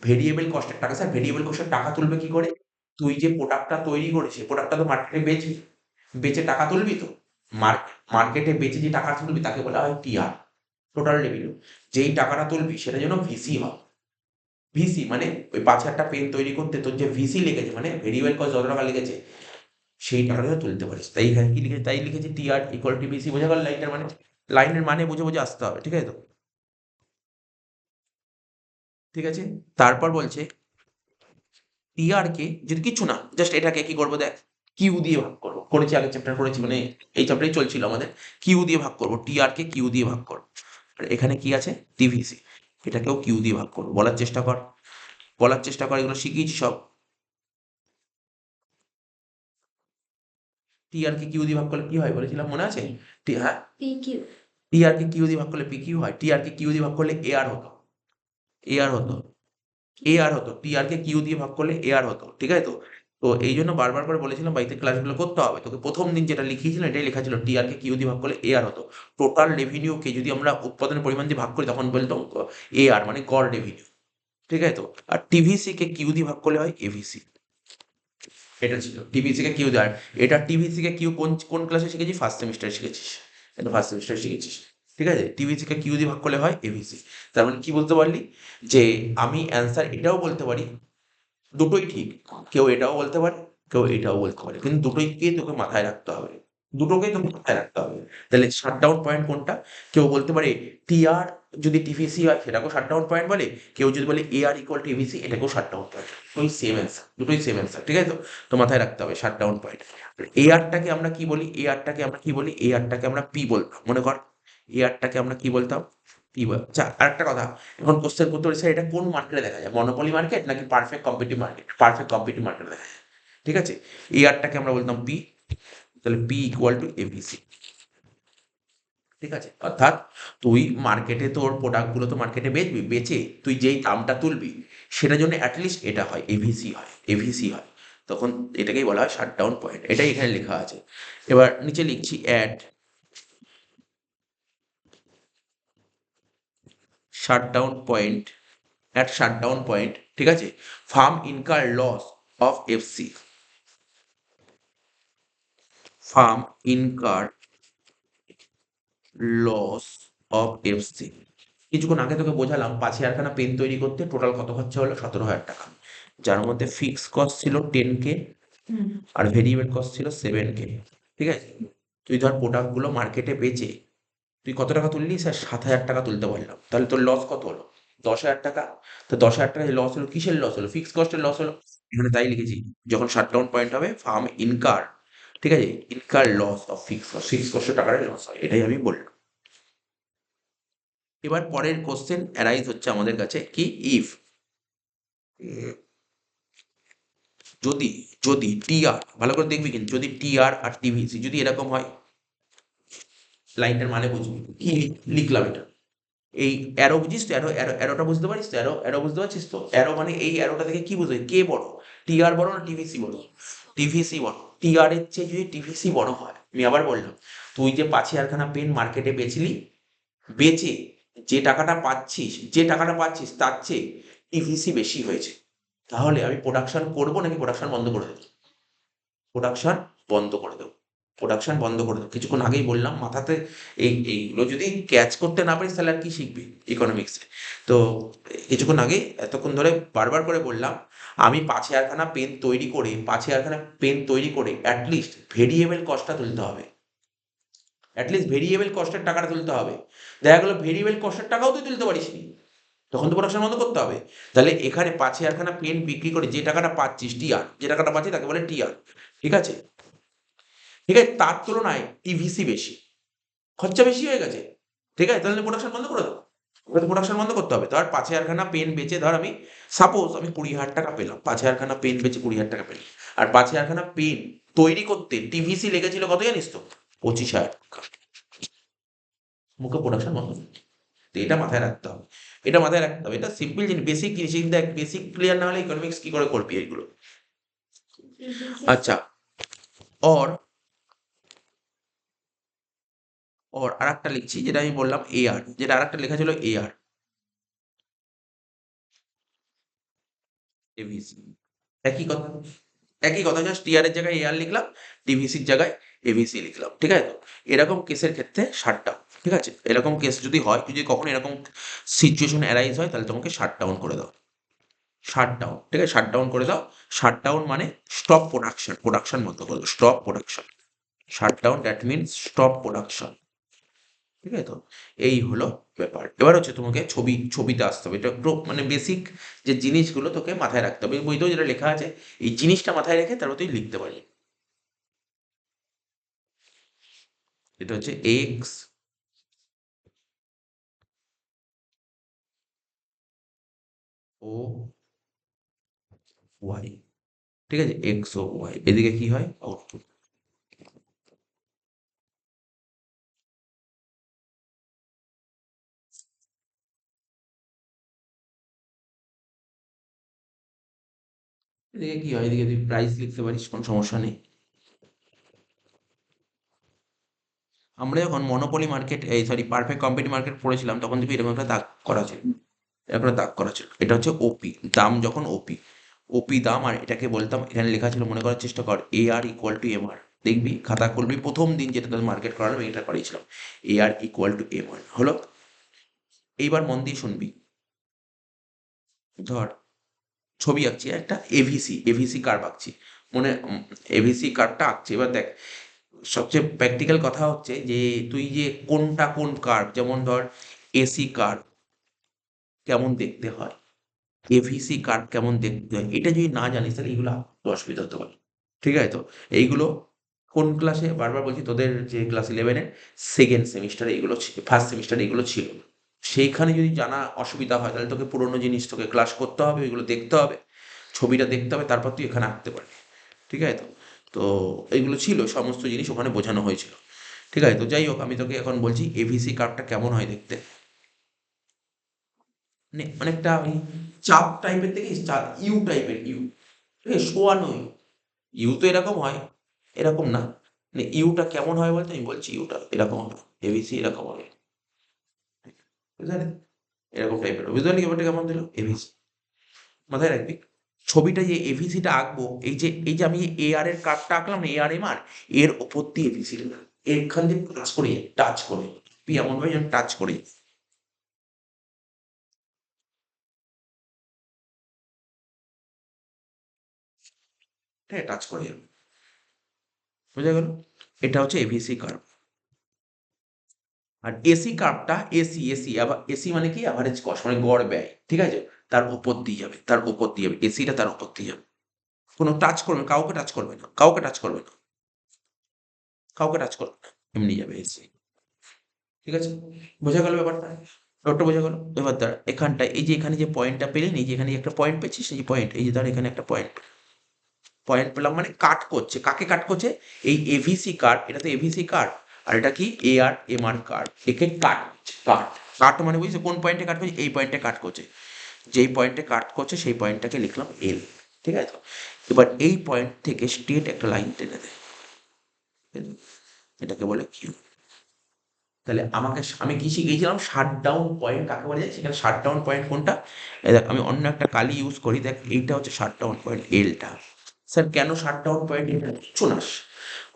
ভেরিয়েবল কস্টের টাকা, স্যার ভেরিয়েবল কস্টের টাকা তুলবে কি করে? তুই যে প্রোডাক্টটা তৈরি করেছিস, প্রোডাক্টটা তো মার্কেটে বেচবি, বেচে টাকা তুলবি তো। মার্কেটে বেচে যে টাকা তুলবি তাকে বলা হয় টিআর, টোটাল রেভিনিউ। যেই টাকাটা তুলবি সেটা যেন ভিসি হয়। ভিসি মানে ওই 5,000টা পেন তৈরি করতে তোর যে ভিসি লেগেছে, মানে ভেরিয়েবল কস্ট যত টাকা লেগেছে, সেই টাকাটা তুলতে পারিস। তাই এখানে কি লিখেছে, তাই লিখেছে টিআর ইকুয়াল টু ভিসি। বোঝা গেল লাইনটার মানে? লাইনের মানে বুঝে বুঝে আসতে হবে। ঠিক আছে তো? ঠিক আছে, তারপর বলছে টিআর কে যদি কিছু না, জাস্ট এটাকে কি করবো দেখ, কিউ দিয়ে ভাগ করবো। করেছি, আগের চ্যাপ্টার করেছি, মানে এই চ্যাপ্টারই চলছিল আমাদের। কিউ দিয়ে ভাগ করবো, টিআর কে কিউ দিয়ে ভাগ করবো। আর এখানে কি আছে, টিভিসি, এটাকেও কিউ দিয়ে ভাগ করবো। বলার চেষ্টা কর, এগুলো শিখিয়েছি সব। টি আর কে কিউ দিয়ে ভাগ করলে কি হয় বলেছিলাম, মনে আছে? হ্যাঁ, PQ। টি আর কে কিউ দিয়ে ভাগ করলে পি কিউ হয়, টি আর কে কিউ দিয়ে ভাগ করলে এ আর হতো, এ আর হতো, এ আর হতো, টি আর কে কিউ দিয়ে ভাগ করলে এ আর হতো, ঠিক আছে তো? তো এই জন্য বারবার করে বলেছিলাম বাড়িতে ক্লাসগুলো করতে হবে তোকে। প্রথম দিন যেটা লিখিয়েছিলাম এটাই লেখা ছিল, টি আর কে কিউ দিয়ে ভাগ করলে এ আর হতো। টোটাল রেভিনিউকে যদি আমরা উৎপাদনের পরিমাণ দিয়ে ভাগ করি তখন বলতাম এ আর মানে গড় রেভিনিউ, ঠিক আছে তো? আর টিভিসি কে কিউ দিয়ে ভাগ করলে হয় এভিসি। এটা ছিল টিভিসি কে কিউ দিয়ে। আর এটা টিভিসি কে কিউ কোন কোন ক্লাসে শিখেছি, ফার্স্ট সেমিস্টারে শিখেছিস, এটা ফার্স্ট সেমিস্টারে শিখেছিস, ঠিক আছে? টিভিসি কে কিউ দিয়ে ভাগ করলে হয় এভিসি। তার মানে কি বলতে পারলি, যে আমি অ্যান্সার এটাও বলতে পারি, দুটোই ঠিক, কেউ এটাও বলতে পারে, কেউ এটাও বলতে পারে, কিন্তু দুটোইকে তোকে মাথায় রাখতে হবে, দুটোকেই তোকে মাথায় রাখতে হবে। তাহলে শাটডাউন পয়েন্ট কোনটা? কেউ বলতে পারে টিআর যদি টিভিসি হয় সেটাকেও শাটডাউন পয়েন্ট বলে, কেউ যদি বলে এ আর ইকুয়াল টিভিসি এটাকেও শাটডাউন পয়েন্ট, দুটোই সেম অ্যান্সার, দুটোই সেম অ্যান্সার, ঠিক আছে তো? তো মাথায় রাখতে হবে শাটডাউন পয়েন্ট। এ আরটাকে আমরা কি বলি, এ আরটাকে আমরা কি বলি, এ আরটাকে আমরা পি বলতাম, মনে কর। এ আরটাকে আমরা কি বলতাম, পি বল। আচ্ছা আরেকটা কথা, এখন কোশ্চেন করতে পারি স্যার এটা কোন মার্কেটে দেখা যায়, মনোপলি মার্কেট নাকি perfect competitive market? Perfect competitive মার্কেটে দেখা যায়, ঠিক আছে? এই আরটাকে আমরা বলতাম পি, তাহলে পি ইকুয়াল টু এবিসি, ঠিক আছে? অর্থাৎ তুই মার্কেটে তোর প্রোডাক্টগুলো তো মার্কেটে বেচবি, বেচে তুই যেই দামটা তুলবি সেটার জন্য অ্যাটলিস্ট এটা হয় এভিসি হয়, এভিসি হয়, তখন এটাকেই বলা হয় শাটডাউন পয়েন্ট। এটাই এখানে লেখা আছে। এবার নিচে লিখছি at shutdown point, at shutdown point, ঠিক আছে? Firm incur loss of FC, firm incur loss of FC. কিছুক্ষণ আগে তোকে বোঝালাম 5,000খানা পেন তৈরি করতে টোটাল কত খরচা হলো, 17,000 টাকা, যার মধ্যে ফিক্স কস্ট ছিল 10K আর ভেরিয়েবল কস্ট ছিল 7K, ঠিক আছে? তুই ধর প্রোডাক্টগুলো মার্কেটে বেচে তুই কত টাকা তুললি, স্যার 7,000 টাকা তুলতে পারলাম, তাহলে তোর লস কত হলো, 10,000 টাকা। তো 10,000 টাকা লস হলো, কিসের লস হলো, ফিক্স কস্টের লস হলো। এখানে তাই লিখেছি, যখন শাটডাউন পয়েন্ট হবে ফার্ম ইনকার, ঠিক আছে, incur loss of fix cost, fix কস্টের টাকাটা লস হয়, এটাই আমি বললাম। এবার পরের কোশ্চেন অ্যারাইজ হচ্ছে আমাদের কাছে কি, ইফ যদি, যদি টিআর, ভালো করে দেখবি কিন্তু, যদি টিআর আর টিভিসি যদি এরকম হয়, লাইনটার মানে বুঝবি কি লিখলাম এটা। এই অ্যারো বুঝিস তো, অ্যারো অ্যারো অ্যারোটা বুঝতে পারিস তো, অ্যারো অ্যারো বুঝতে পারছিস তো? অ্যারো মানে এই অ্যারোটা থেকে কি বুঝবে, কে বড়, টিআর বড় না টিভিসি বড়? টিভিসি বড়। টিআর এর চেয়ে যদি টিভিসি বড় হয়, আমি আবার বললাম, তুই যে 5,000খানা পেন মার্কেটে বেচলি, বেচে যে টাকাটা পাচ্ছিস তার চেয়ে টিভিসি বেশি হয়েছে, তাহলে আমি প্রোডাকশন করবো নাকি প্রোডাকশন বন্ধ করে দেবো? প্রোডাকশন বন্ধ করে দেবো, প্রোডাকশন বন্ধ করে দেবো। কিছুক্ষণ আগেই বললাম, মাথাতে এইগুলো যদি ক্যাচ করতে না পারিস তাহলে আর কি শিখবি ইকোনমিক্সে? তো কিছুক্ষণ আগে এতক্ষণ ধরে বারবার করে বললাম, আমি 5,000খানা পেন তৈরি করে, 5,000খানা পেন তৈরি করে অ্যাটলিস্ট ভেরিয়েবল কস্টটা তুলতে হবে, অ্যাটলিস্ট ভেরিয়েবল কস্টের টাকাটা তুলতে হবে। দেখা গেলো ভেরিয়েবল কস্টের টাকাও তুই তুলতে পারিস নি, তখন তো প্রোডাকশন বন্ধ করতে হবে। তাহলে এখানে 5,000খানা পেন বিক্রি করে যে টাকাটা পাচ্ছিস টিআর, যে টাকাটা পাচ্ছিস তাকে বলে টিআর, ঠিক আছে? ঠিক আছে, তার তুলনায় টিভিসি বেশি, খরচা বেশি হয়ে গেছে, ঠিক আছে? তাহলে প্রোডাকশন বন্ধ করে দেবো, ওকে প্রোডাকশন বন্ধ করতে হবে। ধর 5,000খানা পেন বেচে ধর আমি, সাপোজ আমি 20,000 টাকা পেলাম, 5,000খানা পেন বেচে 20,000 টাকা পেলাম, আর 5,000খানা পেন তৈরি করতে টিভিসি লেগেছিল কত জানিস তো, 25,000 টাকা, মুখে প্রোডাকশন বন্ধ। তো এটা মাথায় রাখতে হবে, এটা মাথায় রাখতে হবে, এটা সিম্পল জিনিস, বেসিক জিনিস, দেখ বেসিক ক্লিয়ার না হলে ইকোনমিক্স কি করে করবি এগুলো। আচ্ছা, অর অর আরেকটা লিখছি, যেটা আমি বললাম এ আর, যেটা আরেকটা লেখা ছিল এ আর এভিসি, একই কথা, একই কথা, জাস্ট টিআর এর জায়গায় এআর লিখলাম, টিভিসির জায়গায় এভিসি লিখলাম, ঠিক আছে তো? এরকম কেসের ক্ষেত্রে শাটডাউন, ঠিক আছে? এরকম কেস যদি হয়, যদি কখনো এরকম সিচুয়েশন অ্যারাইজ হয়, তাহলে তোমাকে শাটডাউন করে দাও, শাটডাউন, ঠিক আছে? শাটডাউন করে দাও। শাটডাউন মানে স্টপ প্রোডাকশন, প্রোডাকশন বন্ধ করে দাও, stop production. Shutdown that means stop production, ঠিক আছে তো? এই হলো ব্যাপার। এবার হচ্ছে তোমাকে ছবিতে আসতে হবে, এটা একটু মানে বেসিক যে জিনিসগুলো তোকে মাথায় রাখতে হবে, বইতেও যেটা লেখা আছে এই জিনিসটা মাথায় রেখে তারপর তুই লিখতে পারবি। এটা হচ্ছে এক্স ও ওয়াই, ঠিক আছে, এক্স ও ওয়াই, এদিকে কি হয় আউটপুট। এদিকে কি হয়, এদিকে তুই প্রাইস লিখতে পারিস, কোনো সমস্যা নেই। আমরা যখন মনোপলি মার্কেট, এই সরি পারফেক্ট কম্পিটিভ মার্কেট পড়েছিলাম, তখন দেখবি এরকম একটা দাগ করা ছিল, এরকম একটা দাগ করা ছিল, এটা হচ্ছে ওপি দাম, যখন ওপি, ওপি দাম, আর এটাকে বলতাম, এখানে লেখা ছিল, মনে করার চেষ্টা কর, এ আর ইকুয়াল টু এম আর, দেখবি খাতা খুলবি প্রথম দিন যেটা তোদের মার্কেট করালাম এটা করিয়েছিলাম, এ আর ইকুয়াল টু এম আর হলো। এইবার মন দিয়ে শুনবি, ধর ছবি আঁকছি একটা এভিসি, এভিসি কার্ভ আঁকছি, মনে এভিসি কার্ভটা আঁকছি, এবার দেখ সবচেয়ে প্র্যাকটিক্যাল কথা হচ্ছে যে তুই যে কোনটা কোন কার্ভ, যেমন ধর এসি কার্ভ কেমন দেখতে হয়, এভিসি কার্ভ কেমন দেখতে হয়, এটা যদি না জানিস তাহলে এইগুলো আঁকতে অসুবিধা হতে পারে, ঠিক আছে? তো এইগুলো কোন ক্লাসে, বারবার বলছি, তোদের যে ক্লাস ইলেভেনের সেকেন্ড সেমিস্টারে এগুলো, ফার্স্ট সেমিস্টারে এগুলো ছিল, সেইখানে যদি জানা অসুবিধা হয় তাহলে তোকে পুরোনো জিনিস তোকে ক্লাস করতে হবে, এগুলো দেখতে হবে, ছবিটা দেখতে হবে, তারপর তুই এখানে আঁকতে পারবি, ঠিক আছে? তো তো এইগুলো ছিল সমস্ত জিনিস ওখানে বোঝানো হয়েছিল, ঠিক আছে? তো যাই হোক, আমি তোকে এখন বলছি এভিসি কার্ভটা কেমন হয় দেখতে, মানে অনেকটা ওই চাপ টাইপের থেকে চাপ, ইউ টাইপের, ইউ, ঠিক আছে, শোয়ানো ইউ, ইউ তো এরকম হয়, এরকম না, মানে ইউটা কেমন হয় বলতে আমি বলছি, ইউটা এরকম হবে, এবিসি এরকম হবে, বুঝতে পারলি? এরকম টাইপের, বুঝতে পারলি ব্যাপারটা কেমন দিল এবিসি, মাথায় রাখবি। ছবিটা যে এভিসিটা আঁকবো, এই যে আমি এ আর এর কার্ভটা আঁকলাম না, এ আর এম আর, এর ওপর দিয়ে এভিসি এখান দিয়ে টাচ করে এমন ভাবে যেন টাচ করে, ঠিক আছে, টাচ করে যাবে, বোঝা গেল? এটা হচ্ছে এভিসি কার্ভ। আর এসি কার্ভটা, এসি এসি আবার, এসি মানে কি, অ্যাভারেজ কস্ট, মানে গড় ব্যয়, ঠিক আছে, তার উপর দিয়ে যাবে, তার উপর দিয়ে যাবে, এসিটা তার উপর দিয়ে যাবে, কোনো টাচ করবে না, কাউকে টাচ করবে না, কাউকে টাচ করবে না, কাউকে টাচ করবে না, এমনি যাবে এসি, ঠিক আছে? বোঝা গেল ব্যাপারটা, ব্যাপারটা বোঝা গেল? এবার দাঁড়া, এখানটায় এই যে এখানে যে পয়েন্টটা পেলি, এই যে এখানে একটা পয়েন্ট পেয়েছিস, এই পয়েন্ট, এই যে ধর এখানে একটা পয়েন্ট, পয়েন্ট পেলাম মানে কাট করছে, কাকে কাট করছে, এই এভিসি কার্ড, এটা তো এভিসি কার্ড, আর এটা কি এ আর এম আর কার্ড, একে কাট করছে, কাট, কাট মানে বুঝছো কোন পয়েন্টে কাট করছে, এই পয়েন্টে কাট করছে, যেই পয়েন্টে কাট করছে সেই পয়েন্টটাকে লিখলাম এল, ঠিক আছে? এবার এই পয়েন্ট থেকে স্ট্রেট একটা লাইন টেনে দেয়, এটাকে বলে কিউ। তাহলে আমি কি শিখিয়েছিলাম, শাট ডাউন পয়েন্ট কাকে বলে যায়, সেখানে শাট ডাউন পয়েন্ট কোনটা, এই দেখ আমি অন্য একটা কালি ইউজ করি, দেখ এইটা হচ্ছে শাট ডাউন পয়েন্ট এলটা। স্যার কেন শাট ডাউন পয়েন্ট এটা, শোনাস,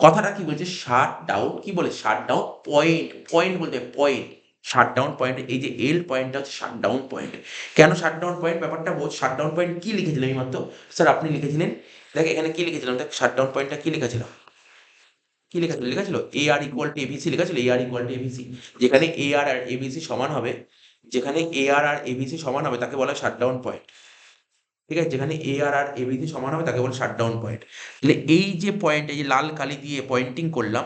কথাটা কি বলছে, শাট ডাউন কি বলে, শাট ডাউন পয়েন্ট, পয়েন্ট বলতে পয়েন্ট, শাট ডাউন পয়েন্ট, এই যে এল পয়েন্টটা হচ্ছে শাট ডাউন পয়েন্ট। কেন শাট ডাউন পয়েন্ট, ব্যাপারটা বোঝ, শাট ডাউন পয়েন্ট কি লিখেছিলেন এই মাত্র, স্যার আপনি লিখেছিলেন, দেখ এখানে কি লিখেছিলাম, দেখ শাট ডাউন পয়েন্টটা কি লিখেছিলাম, কি লেখা ছিল, লেখা ছিল এ আর ইকুয়াল টু এবিসি, লেখা ছিল এ আর ইকুয়াল টু এবিসি, যেখানে এ আর আর এবিসি সমান হবে, যেখানে এ আর এবিসি সমান হবে তাকে বলা হয় শাটডাউন পয়েন্ট, ঠিক আছে? যেখানে এ আর এবিসি সমান হবে তাকে বলে শাটডাউন পয়েন্ট। তাহলে এই যে পয়েন্ট, এই যে লাল কালি দিয়ে পয়েন্টিং করলাম,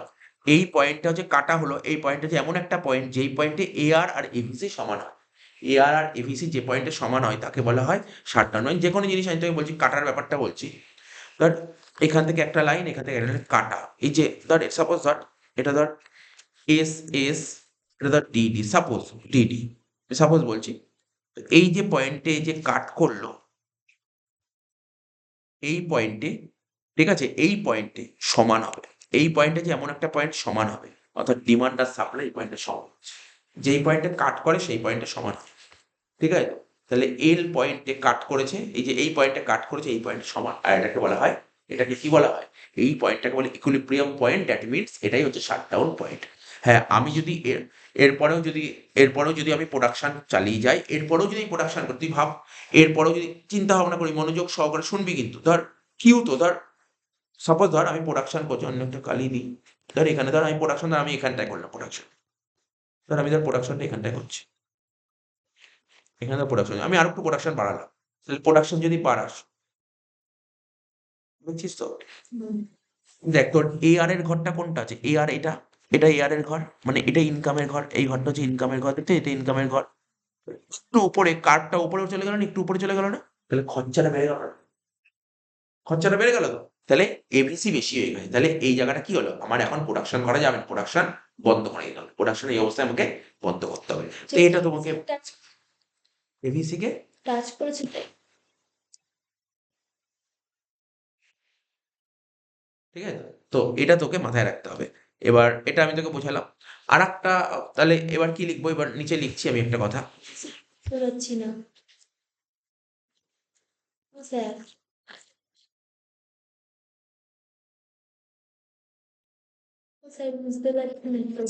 এই পয়েন্টটা হচ্ছে কাটা হলো, এই পয়েন্টটা হচ্ছে এমন একটা পয়েন্ট যেই পয়েন্টে এ আর এবিসি সমান হয়, এ আর এবিসি যে পয়েন্টে সমান হয় তাকে বলা হয় শাটডাউন পয়েন্ট। যে কোনো জিনিস আমি তোকে বলছি, কাটার ব্যাপারটা বলছি, ধর এখান থেকে একটা লাইন, এখান থেকে একটা লাইন কাটা, এই যে ধর সাপোজ ধর, এটা ধর এস এস, এটা ধর ডিডি, সাপোজ ডিডি, সাপোজ বলছি, এই যে পয়েন্টে যে কাট করলো, এই পয়েন্টে, ঠিক আছে, এই পয়েন্টে সমান হবে, এই পয়েন্টে যে এমন একটা পয়েন্ট সমান হবে, অর্থাৎ ডিমান্ড আর সাপ্লাই এই পয়েন্টে সমান হচ্ছে, যেই পয়েন্টে কাট করে সেই পয়েন্টে সমান হবে, ঠিক আছে? তাহলে এল পয়েন্টে কাট করেছে, এই যে এই পয়েন্টে কাট করেছে এই পয়েন্ট সমান, আর এটাকে বলা হয়, এটাকে কি বলা হয়, এই পয়েন্টটাকে বলে ইকুইলিব্রিয়াম পয়েন্ট, দ্যাট মিনস এটাই হচ্ছে শাটডাউন পয়েন্ট। হ্যাঁ, আমি যদি এরপরেও যদি, এরপরেও যদি আমি প্রোডাকশন চালিয়ে যাই, এরপরেও যদি প্রোডাকশন করি, তুই ভাব, এরপরেও যদি চিন্তা ভাবনা করি, মনোযোগ সহকারে শুনবি কিন্তু, ধর কিউ তো ধর, সাপোজ ধর আমি প্রোডাকশন করছি, অন্য একটা কালি দিই, ধর এখানে ধর আমি প্রোডাকশন, ধর আমি এখানটায় করলাম প্রোডাকশন, ধর আমি ধর প্রোডাকশনটা এখানটায় করছি, এখানে ধর প্রোডাকশন, আমি আরো একটু প্রোডাকশন বাড়ালাম, তাহলে প্রোডাকশন যদি বাড়াস, বুঝছিস তো? দেখ তোর এ আর এর ঘরটা কোনটা আছে, এ আর এটা, এটা এ আর এর ঘর, মানে এটা ইনকামের ঘর, এই ঘরটা হচ্ছে ইনকামের ঘর, দেখতে এটা ইনকামের ঘর, একটু উপরে কার্ভটা উপরে চলে গেল না, একটু উপরে চলে গেল না, তাহলে খরচাটা বেড়ে গেল না? খরচাটা বেড়ে গেল তো, তাহলে এবিসি বেশি হয়ে গেছে, তাহলে এই জায়গাটা কি হলো, আমার এখন প্রোডাকশন করা যাবে না, প্রোডাকশন বন্ধ করে দিতে হবে, প্রোডাকশন এই অবস্থায় আমাকে বন্ধ করতে হবে। তো এটা তোমাকে টাচ এবিসি কে টাচ করেছে তাই। ঠিক আছে, তো এটা তোকে মাথায় রাখতে হবে। এবার এটা আমি তোকে বোঝালাম। আর একটা, তাহলে এবার কি লিখবো, এবার নিচে লিখছি আমি একটা কথা। বুঝতে পারছি না ও স্যার। ও স্যার বুঝতে পারছি না তো।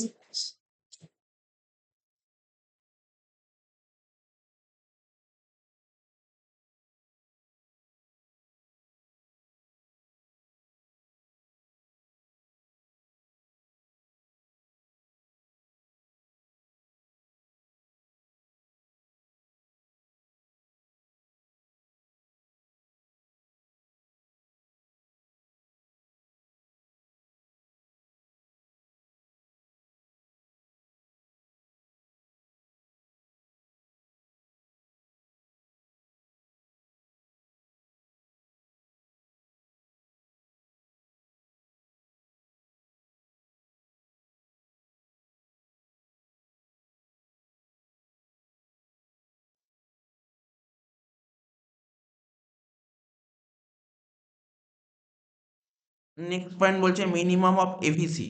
নেক্সট পয়েন্ট বলছে মিনিমাম অফ এভিসি,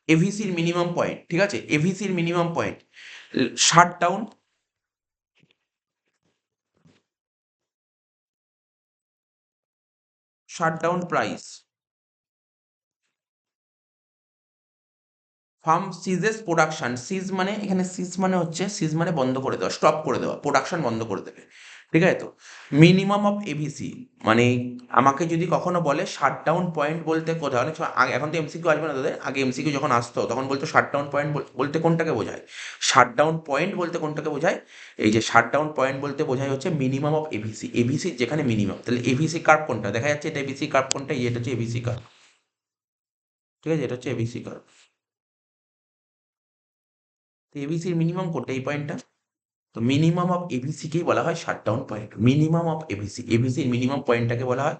এভিসির মিনিমাম পয়েন্ট, ঠিক আছে, এভিসির minimum point, shut down, shut down price, firm ceases production, cease মানে এখানে সিজ মানে হচ্ছে, সিজ মানে বন্ধ করে দেওয়া, স্টপ করে দেওয়া, প্রোডাকশন বন্ধ করে দেবে, ঠিক আছে তো। মিনিমাম অফ এভিসি মানে আমাকে যদি কখনো বলে শাট ডাউন পয়েন্ট বলতে কোথায়, অনেক সময় এখন তো এমসিকিউ আসবে না তোদের, আগে এমসিকিউ যখন আসতো তখন বলতো শাট ডাউন পয়েন্ট বলতে কোনটাকে বোঝায়, শাট ডাউন পয়েন্ট বলতে কোনটাকে বোঝায়, এই যে শাট ডাউন পয়েন্ট বলতে বোঝায় হচ্ছে মিনিমাম অফ এভিসি, এভিসি যেখানে মিনিমাম, তাহলে এভিসি কার্ভ কোনটা দেখা যাচ্ছে, এটা এভিসি কার্ভ কোনটা, এটা হচ্ছে এভিসি কার্ভ, ঠিক আছে, এটা হচ্ছে এভিসি কার্ভ। তো এবিসির মিনিমাম কোনটা, এই পয়েন্টটা, তো মিনিমাম অফ এবিসি কেই বলা হয় shutdown point, minimum of AVC, এবিসির মিনিমাম পয়েন্টটাকে বলা হয়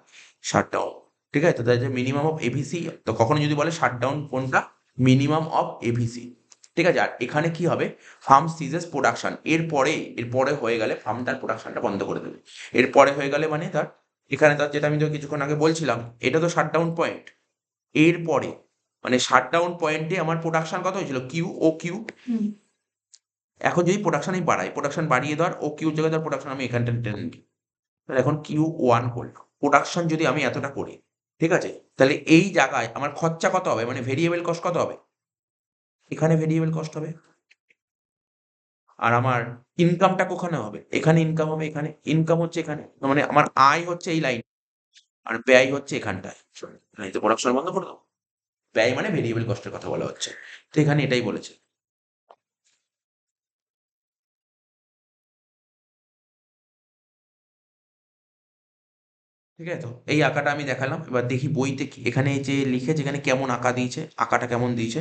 শাটডাউন, ঠিক আছে, তো তাই যে মিনিমাম অফ এবিসি, তো কখনো যদি বলে শাটডাউন কোনটা, মিনিমাম অফ এবিসি, ঠিক আছে। আর এখানে কি হবে, ফার্ম সিজেস প্রোডাকশন, এরপরে হয়ে গেলে ফার্ম তার প্রোডাকশনটা বন্ধ করে দেবে, এরপরে হয়ে গেলে মানে তার, এখানে তার যেটা আমি তো কিছুক্ষণ আগে বলছিলাম, এটা তো শাটডাউন পয়েন্ট, এরপরে মানে শাটডাউন পয়েন্টে আমার প্রোডাকশন কত হয়েছিল, কিউ ও কিউ, হুম। এখন যদি প্রোডাকশন আমি বাড়াই, প্রোডাকশন বাড়িয়ে ধর ও কিউর জায়গায় ধর প্রোডাকশন আমি এখানটা টেনে নিই, তাহলে এখন কিউ ওয়ান করলাম, প্রোডাকশন যদি আমি এতটা করি, ঠিক আছে, তাহলে এই জায়গায় আমার খরচা কত হবে, মানে ভেরিয়েবল কস্ট কত হবে, এখানে ভেরিয়েবল কস্ট হবে, আর আমার ইনকামটা কোখানে হবে, এখানে ইনকাম হবে, এখানে ইনকাম হচ্ছে এখানে, মানে আমার আয় হচ্ছে এই লাইন, আর ব্যয় হচ্ছে এখানটায়, এই তো প্রোডাকশন বন্ধ করে দেবো, ব্যয় মানে ভেরিয়েবল কস্টের কথা বলা হচ্ছে, তো এখানে এটাই বলেছে, ঠিক আছে তো। এই আঁকাটা আমি দেখালাম, এবার দেখি বইতে এখানে যে লিখেছে এখানে কেমন আঁকা দিয়েছে, আঁকাটা কেমন দিয়েছে,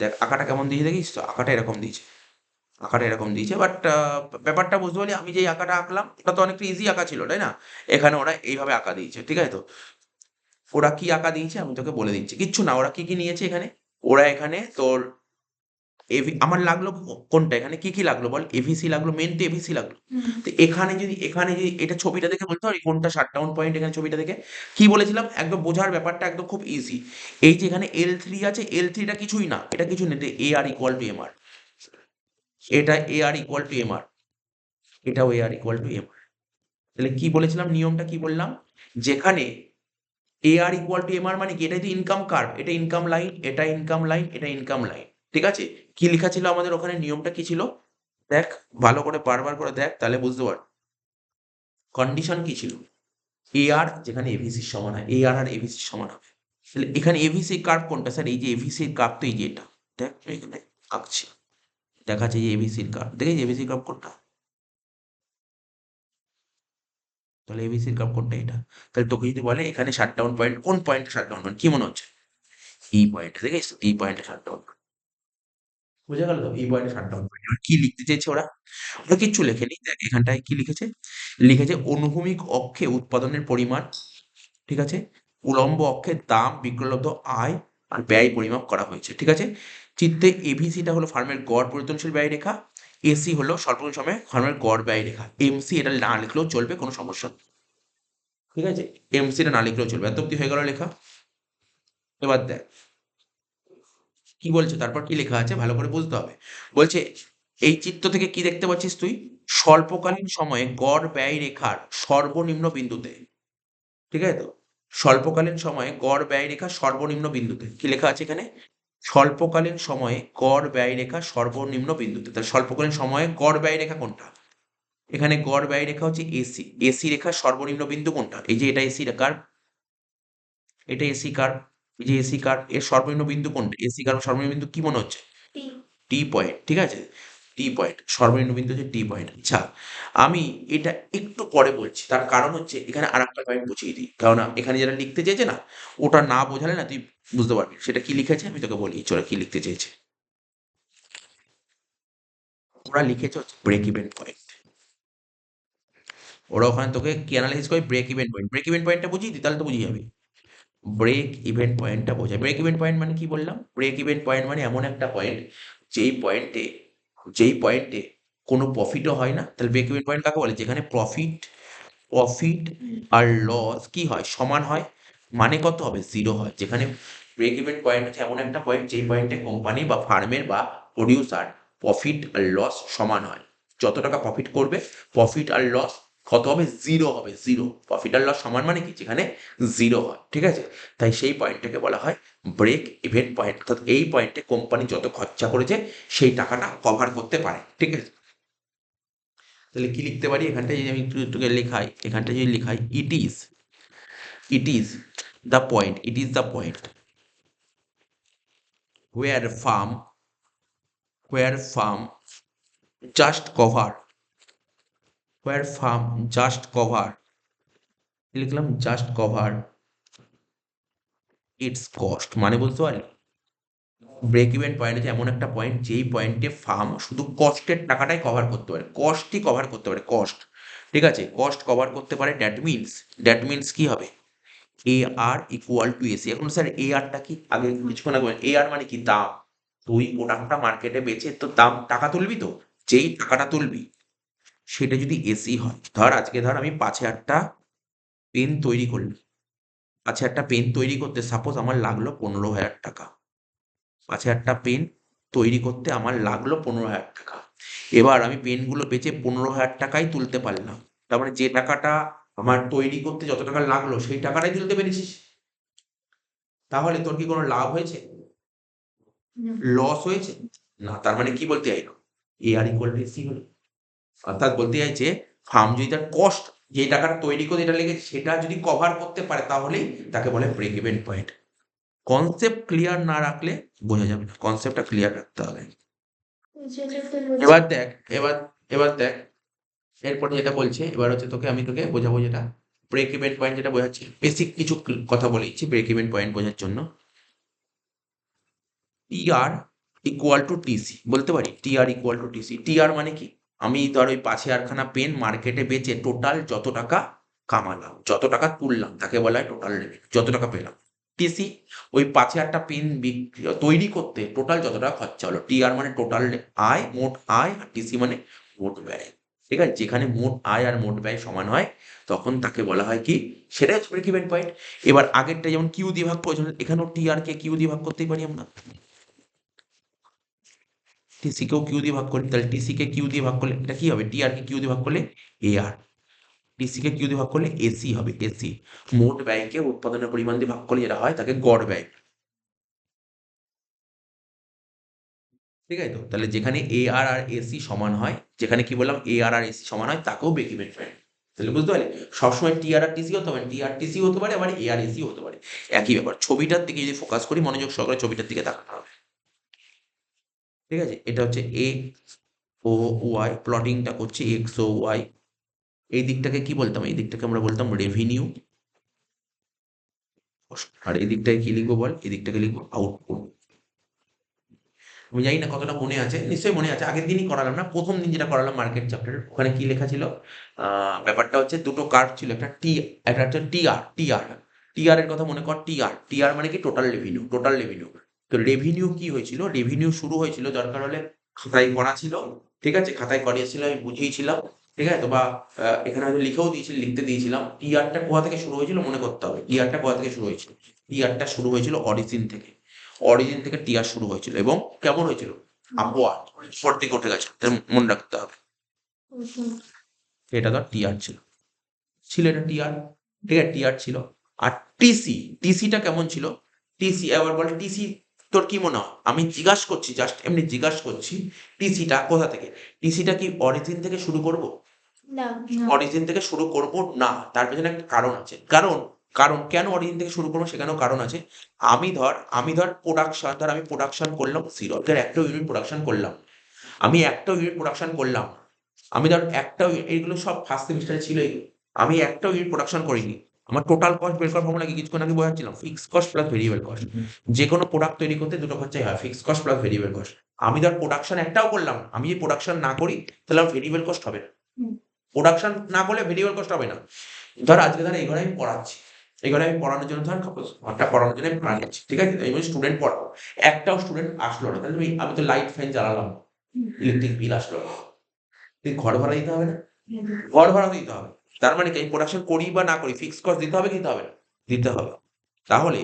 দেখ আঁকাটা কেমন দিয়েছে দেখিস তো, আঁকাটা এরকম দিয়েছে, আঁকাটা এরকম দিয়েছে, বাট ব্যাপারটা বুঝতে পারলি, আমি যেই আঁকাটা আঁকলাম ওটা তো অনেকটা ইজি আঁকা ছিল, তাই না, এখানে ওরা এইভাবে আঁকা দিয়েছে, ঠিক আছে তো। ওরা কি আঁকা দিয়েছে আমি তোকে বলে দিচ্ছি, কিচ্ছু না, ওরা কি কি নিয়েছে এখানে, ওরা এখানে তোর আমার লাগলো কোনটা, এখানে কি কি লাগলো বল, এভিসি লাগলো, মেন তো এভিসি লাগলো, তো এখানে যদি এটা ছবিটা দেখে বলতে পারি কোনটা শাটডাউন পয়েন্ট, এখানে ছবিটা দেখে কি বলেছিলাম, একদম বোঝার ব্যাপারটা একদম খুব ইজি, এই যে এখানে L3 আছে, L3টা কিছুই না, এটা কিছু নেই, এ আর ইকুয়াল টু এম আর, এটা এ আর ইকুয়াল টু এম আর, এটাও এ আর ইকুয়াল টু এম আর, তাহলে কি বলেছিলাম, নিয়মটা কি বললাম, যেখানে এ আর ইকুয়াল টু এম আর মানে কি, এটা তো ইনকাম কার্ভ, এটা ইনকাম লাইন, এটা ইনকাম লাইন, এটা ইনকাম লাইন, ঠিক আছে, কি লেখা ছিল আমাদের ওখানে, নিয়মটা কি ছিল, দেখ ভালো করে বারবার করে দেখ, তাহলে বুঝতে পার কন্ডিশন কি ছিল, এ আর যেখানে এভিসির সমান হয়, এ আর আর এভিসির সমান হবে, তাহলে এখানে এভিসি কার্ভ কোনটা স্যার, এই যে এভিসির কার্ভ তো এই যে এটা, দেখ আমি এখানে আঁকছি, দেখাচ্ছে যে এভিসির কার্ভ, দেখে এভিসি কার্ভ কোনটা, তাহলে এভিসির কার্ভ কোনটা এটা, তাহলে তোকে যদি বলে এখানে শাটডাউন পয়েন্ট কোন পয়েন্টে শাটডাউন পয়েন্ট, কি মনে হচ্ছে, এই পয়েন্টে, দেখিস এই পয়েন্টে শাটডাউন, বোঝা গেল তো? এই পয়েন্টে শাটডাউন পয়েন্ট। এবার কি লিখতে চেয়েছে ওরা? ওরা কিচ্ছু লেখেনি। দেখ এখানটায় কি লিখেছে? লিখেছে অনুভূমিক অক্ষে উৎপাদনের পরিমাণ, ঠিক আছে? উলম্ব অক্ষে দাম, বিক্রয়লব্ধ আয় আর ব্যয় পরিমাপ করা হয়েছে। ঠিক আছে? চিত্রে এবিসিটা হলো ফার্মের গড় পরিবর্তনশীল ব্যয় রেখা, এসি হলো স্বল্পকালীন সময়ে ফার্মের গড় ব্যয় রেখা, এমসি এটা না লিখলেও চলবে, কোনো সমস্যা নেই। ঠিক আছে? এমসিটা না লিখলেও চলবে। এত অব্দি হয়ে গেল লেখা। এবার দেখ কি বলছে, তারপর কি লেখা আছে ভালো করে বুঝতে হবে। বলছে এই চিত্র থেকে কি দেখতে পাচ্ছিস তুই? স্বল্পকালীন সময়ে গড় ব্যয় রেখার সর্বনিম্ন বিন্দুতে, ঠিক আছে তো? স্বল্পকালীন সময়ে গড় ব্যয় রেখা সর্বনিম্ন বিন্দুতে কি লেখা আছে এখানে? স্বল্পকালীন সময়ে গড় ব্যয় রেখা সর্বনিম্ন বিন্দুতে। তাহলে স্বল্পকালীন সময়ে গড় ব্যয় রেখা কোনটা? এখানে গড় ব্যয় রেখা হচ্ছে এসি। এসি রেখার সর্বনিম্ন বিন্দু কোনটা? এই যে এটা এসি কার্ভ, এটা এসি কার্ভ, এই যে এসি কার্ভ, এর সর্বনিম্ন বিন্দু কোনটা? এসি কার্ভ সর্বনিম্ন বিন্দু কি মনে হচ্ছে? টি। টি পয়েন্ট, ঠিক আছে? টি পয়েন্ট সর্বনিম্ন বিন্দু হচ্ছে টি পয়েন্ট। আচ্ছা, আমি এটা একটু পরে বলছি, তার কারণ হচ্ছে এখানে আর একটা পয়েন্ট বুঝিয়ে দিই, কারণ এখানে যেটা লিখতে চেয়েছে না, ওটা না বোঝালে না তুই বুঝতে পারবি না। সেটা কি লিখেছে আমি তোকে বলি, চলো কি লিখতে চেয়েছে। ওরা লিখেছে হচ্ছে ব্রেক ইভেন পয়েন্ট। ওরা ওখানে তোকে কি অ্যানালাইসিস করে? Break even point. Break even পয়েন্টটা বুঝিয়ে দিই, তাহলে তো বুঝিয়ে যাবি। ব্রেক ইভেন পয়েন্টটা বোঝায়। ব্রেক ইভেন পয়েন্ট মানে কি বললাম? ব্রেক ইভেন পয়েন্ট মানে এমন একটা পয়েন্ট যেই পয়েন্টে যেই পয়েন্টে কোনো প্রফিটও হয় না। তাহলে ব্রেক ইভেন পয়েন্ট কাকে বলে? যেখানে প্রফিট প্রফিট আর লস কি হয়? সমান হয়। মানে কত হবে? জিরো হয়। যেখানে ব্রেক ইভেন পয়েন্ট হচ্ছে এমন একটা পয়েন্ট যেই পয়েন্টে কোম্পানি বা ফার্মের বা প্রডিউসার প্রফিট আর লস সমান হয়। যত টাকা প্রফিট করবে, প্রফিট আর লস কত হবে? জিরো হবে, জিরো। প্রফিট আর লস সমান মানে কি? যেখানে জিরো হয়। ঠিক আছে? তাই সেই পয়েন্টটাকে বলা হয় ব্রেক ইভেন পয়েন্ট। অর্থাৎ এই পয়েন্টে কোম্পানি যত খরচা করেছে সেই টাকাটা কভার করতে পারে। ঠিক আছে? তাহলে কি লিখতে পারি এখানটায়? যদি আমি তোকে লেখাই, এখানটায় যদি লেখাই it is the point, it is the point where farm where farm just cover where farm just cover লিখলাম জাস্ট কভার ইটস কস্ট। মানে বুঝতে পারলি? ব্রেক ইভেন পয়েন্ট হচ্ছে এমন একটা পয়েন্ট যেই পয়েন্টে ফার্ম শুধু কস্টের টাকাটাই কভার করতে পারে, কস্টই কভার করতে পারে, কস্ট। ঠিক আছে? কস্ট কভার করতে পারে। দ্যাট মিনস কি হবে? এ আর ইকুয়াল টু এসি। এখন স্যার এ আরটা কি? আগে কিছুক্ষণ আগে এ আর মানে কি? দাম। তুই প্রোডাক্টটা মার্কেটে বেচে তো দাম টাকা তুলবি তো, যেই টাকাটা তুলবি সেটা যদি এসি হয়, ধর আজকে ধর আমি 5,000টা পেন তৈরি করলাম, 5,000টা পেন তৈরি করতে সাপোজ আমার লাগলো 15,000 টাকা। 5,000টা পেন তৈরি করতে আমার লাগলো 15,000 টাকা। এবার আমি পেনগুলো বেচে 15,000 টাকাই তুলতে পারলাম। তার মানে যে টাকাটা আমার তৈরি করতে যত টাকা লাগলো সেই টাকাটাই তুলতে পেরেছিস। তাহলে তোর কি কোনো লাভ হয়েছে? না। লস হয়েছে? না। তার মানে কি বলতে চাইলো? এ আর ইকুয়াল টু এসি হলো। অর্থাৎ বলতে চাইছে ফার্ম যদি তার কস্ট, যে টাকাটা তৈরি করে এটা লেগেছে সেটা যদি কভার করতে পারে তাহলেই তাকে বলে break even point. Concept clear না রাখলে বোঝা যাবে না, কনসেপ্টটা ক্লিয়ার রাখতে হবে। ওই জন্য তো বলছি। এবার দেখ, এবার এবার দেখ এরপরে যেটা বলছে, এবার হচ্ছে আমি তোকে বোঝাবো যেটা ব্রেক ইভেন পয়েন্ট যেটা বোঝাচ্ছি। বেসিক কিছু কথা বলেছি ব্রেক ইভেন পয়েন্ট বোঝার জন্য। টিআর ইকুয়াল টু টিসি বলতে পারি। TR equal to TC. TR মানে কি? আমি ধর ওই 5,000খানা পেন মার্কেটে বেচে টোটাল যত টাকা কামালাম, যত টাকা তুললাম তাকে বলা হয় টোটাল রেভিনিউ, যত টাকা পেলাম। টিসি ওই 5,000টা পেন তৈরি করতে টোটাল যত টাকা খরচা হলো। টিআর মানে টোটাল আয়, মোট আয়, আর টিসি মানে মোট ব্যয়। ঠিক আছে? যেখানে মোট আয় আর মোট ব্যয় সমান হয় তখন তাকে বলা হয় কি? সেটাই হচ্ছে ব্রেক ইভেন পয়েন্ট। এবার আগেরটা যেমন কিউ দিয়ে ভাগ করেছিল, এখানেও টিআর কে কিউ দিয়ে ভাগ করতেই পারি আমরা। টিসি কেও কিউ দিয়ে ভাগ করি, তাহলে টিসি কে কিউ দিয়ে ভাগ করলে এটা কি হবে? টি আর কে কিউ দিয়ে ভাগ করলে এ আর। টিসি কে কিউ দিয়ে ভাগ করলে এসি হবে, এসি। মোট ব্যয়কে উৎপাদনের পরিমাণ দিয়ে ভাগ করলে যেটা হয় তাকে গড় ব্যয়। ঠিক আছে তো? তাহলে যেখানে এ আর আর এসি সমান হয়, যেখানে কি বললাম এ আর আর এসি সমান হয় তাকেও ব্রেক ইভেন পয়েন্ট। তাহলে বুঝতে পারলে? সবসময় টি আর আর টিসি হতে পারে, টি আর টিসি হতে পারে, আবার এ আর এসি হতে পারে। একই ব্যাপার। ছবিটার দিকে যদি ফোকাস করি, মনোযোগ সহকারে ছবিটার দিকে তাকাতে হবে। ঠিক আছে? এটা হচ্ছে এক্স ও ওয়াই, প্লটিংটা করছি এক্স ও ওয়াই। এই দিকটাকে কি বলতাম? এই দিকটাকে আমরা বলতাম রেভিনিউ। আর এই দিকটাকে কি লিখবো বল? এই দিকটাকে লিখবো আউটপুট। আমি জানি না কতটা মনে আছে, নিশ্চয়ই মনে আছে, আগের দিনই করালাম না, প্রথম দিন যেটা করালাম মার্কেট চ্যাপ্টারের, ওখানে কি লেখা ছিল, ব্যাপারটা হচ্ছে দুটো কার্ভ ছিল, একটা হচ্ছে টিআর এর কথা মনে কর। টিআর মানে কি টোটাল রেভিনিউ। তো রেভিনিউ কি হয়েছিল, রেভিনিউ শুরু হয়েছিল, দরকার হলে খাতায় করা ছিল, ঠিক আছে, খাতায় করিয়েছিল, আমি বুঝিয়েছিলাম, ঠিক আছে, তো বা এখানে হয়তো লিখেও দিয়েছিল, লিখতে দিয়েছিলাম। টিআরটা কোথা থেকে শুরু হয়েছিল মনে করতে হবে, টিআরটা কোথা থেকে শুরু হয়েছিল, টিআরটা শুরু হয়েছিল অরিজিন থেকে টিআর শুরু হয়েছিল, এবং কেমন হয়েছিল, আপওয়ার্ড, উপর দিকে উঠে গেছে, তাই মনে রাখতে হবে। এটা তো টিআর ছিল এটা টিআর, ঠিক আছে, টিআর ছিল। আর টিসিটা কেমন ছিল, টিসি এবার বল, টিসি তোর কি মনে হয়, আমি জিজ্ঞাসা করছি, জাস্ট এমনি জিজ্ঞাসা করছি, টিসিটা কোথা থেকে, টিসিটা কি অরিজিন থেকে শুরু করব, না অরিজিন থেকে শুরু করব না, তার পেছনে একটা কারণ আছে, কারণ কেন অরিজিন থেকে শুরু করবো সেখানেও কারণ আছে। আমি ধর প্রোডাকশন করলাম জিরো, ধর একটা ইউনিট প্রোডাকশন করলাম, আমি ধর একটা এইগুলো সব ফার্স্ট সেমিস্টারে ছিল এগুলো, আমি একটা ইউনিট প্রোডাকশন করিনি, আমার টোটাল কস্ট বের করার ফর্মুলা কি কিছুক্ষণ আগে বোঝাচ্ছিলাম, fix cost plus variable cost. যে কোনো প্রোডাক্ট তৈরি করতে দুটো খরচাই হয়, fix cost plus variable cost. আমি ধর প্রোডাকশন একটাও করলাম, আমি যদি প্রোডাকশন না করি তাহলে আমার ভেরিয়েবল কস্ট হবে না, প্রোডাকশন না করলে ভেরিয়েবল কস্ট হবে না। আজকে এই ঘরে আমি পড়াচ্ছি, এই ঘরে আমি পড়ানোর জন্য ঘরটা পড়ানোর জন্য আমি ভাড়া নিচ্ছি, ঠিক আছে, আমি স্টুডেন্ট পড়াবো, একটাও স্টুডেন্ট আসলো না, তাহলে আমি তো লাইট ফ্যান জ্বালালাম, ইলেকট্রিক বিল আসলো না, তুই ঘর ভাড়া দিতে হবে না, ঘর ভাড়া দিতে হবে। তার মানে কি, আমি প্রোডাকশন করি বা না করি ফিক্স কস্ট দিতে হবে কি দিতে হবে না, দিতে হবে। তাহলে